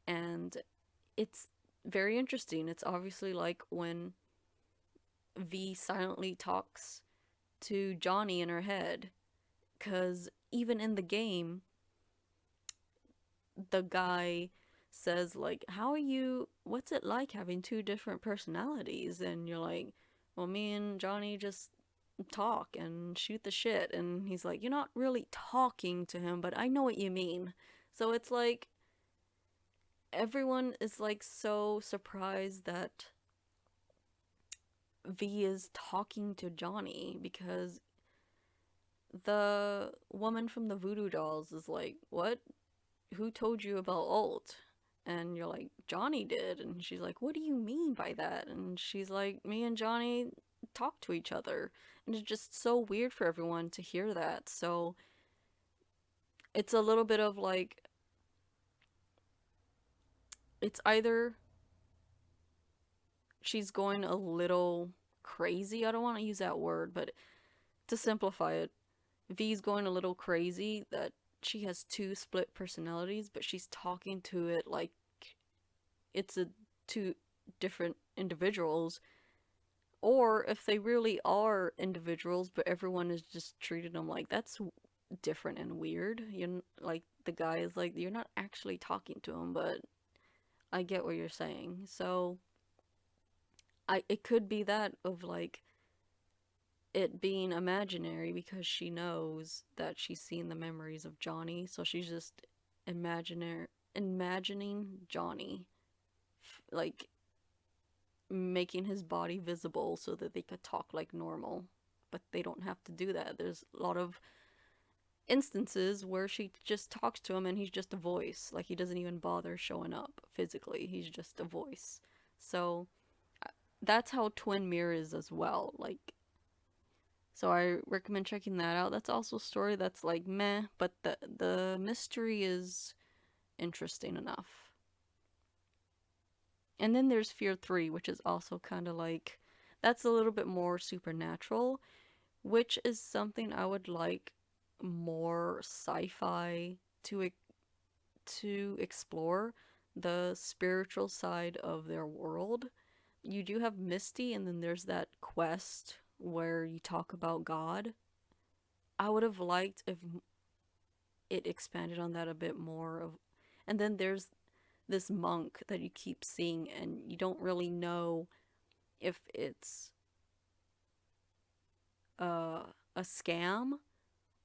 and it's very interesting. It's obviously like when V silently talks to Johnny in her head, because even in the game, the guy says like, how are you, what's it like having two different personalities? And you're like, well, me and Johnny just talk and shoot the shit. And he's like, you're not really talking to him, but I know what you mean. So it's like everyone is like so surprised that V is talking to Johnny because the woman from the Voodoo Dolls is like, "What? Who told you about alt?" And you're like, "Johnny did." And she's like, "What do you mean by that?" And she's like, "Me and Johnny talk to each other." And it's just so weird for everyone to hear that. So it's a little bit of like, it's either she's going a little crazy. I don't want to use that word, but to simplify it, V's going a little crazy that she has two split personalities, but she's talking to it like it's a two different individuals. Or if they really are individuals, but everyone is just treating them like that's different and weird. You like the guy is like you're not actually talking to him, but I get what you're saying. So I it could be that of like it being imaginary because she knows that she's seen the memories of Johnny, so she's just imagining Johnny like making his body visible so that they could talk like normal. But they don't have to do that. There's a lot of instances where she just talks to him and he's just a voice. Like he doesn't even bother showing up physically. He's just a voice. So that's how Twin Mirror is as well. Like so I recommend checking that out. That's also a story that's like meh, but the mystery is interesting enough. And then there's Fear 3, which is also kind of like that's a little bit more supernatural, which is something I would like more sci-fi to explore the spiritual side of their world. You do have Misty, and then there's that quest where you talk about God. I would have liked if it expanded on that a bit more of, and then there's this monk that you keep seeing and you don't really know if it's uh, a scam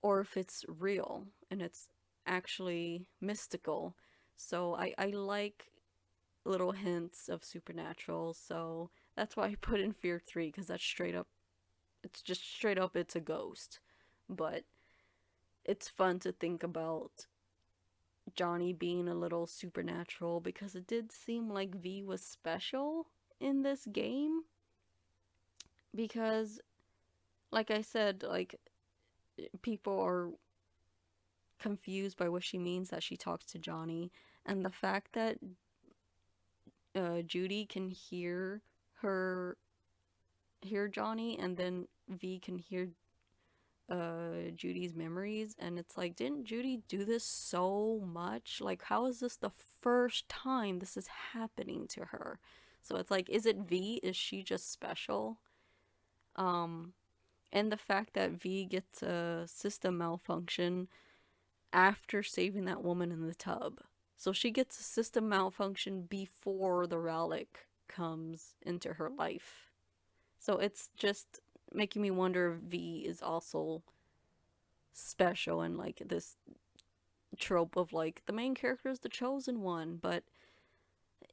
or if it's real and it's actually mystical. So I like little hints of supernatural. So that's why I put in Fear 3 because that's straight up, it's just straight up, it's a ghost. But it's fun to think about Johnny being a little supernatural because it did seem like V was special in this game because like I said, like people are confused by what she means that she talks to Johnny, and the fact that Judy can her hear Johnny, and then V can hear Judy's memories, and it's like, didn't Judy do this so much? Like, how is this the first time this is happening to her? So it's like, is it V? Is she just special? Um, and the fact that V gets a system malfunction after saving that woman in the tub. So she gets a system malfunction before the relic comes into her life. So it's just making me wonder if V is also special and like this trope of like the main character is the chosen one, but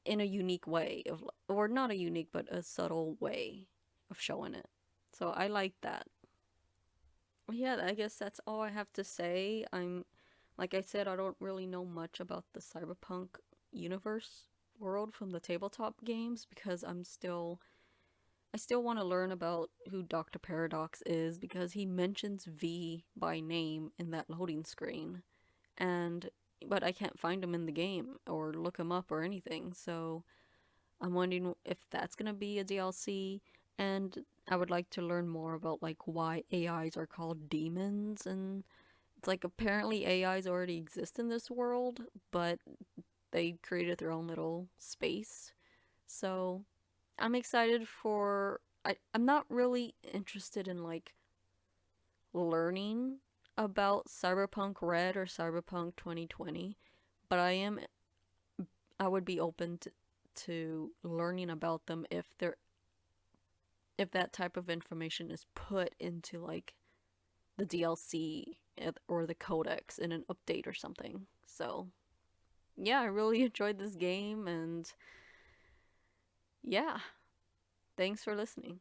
in a unique way of, or not a unique, but a subtle way of showing it. So I like that. Yeah, I guess that's all I have to say. Like I said, I don't really know much about the Cyberpunk universe world from the tabletop games because I still want to learn about who Dr. Paradox is because he mentions V by name in that loading screen. And but I can't find him in the game or look him up or anything. So I'm wondering if that's going to be a DLC, and I would like to learn more about like why AIs are called demons. And it's like apparently AIs already exist in this world, but they created their own little space. So I'm excited for I'm not really interested in like learning about Cyberpunk Red or Cyberpunk 2020, but I would be open to learning about them if that type of information is put into like the DLC or the codex in an update or something. So, yeah, I really enjoyed this game and yeah, thanks for listening.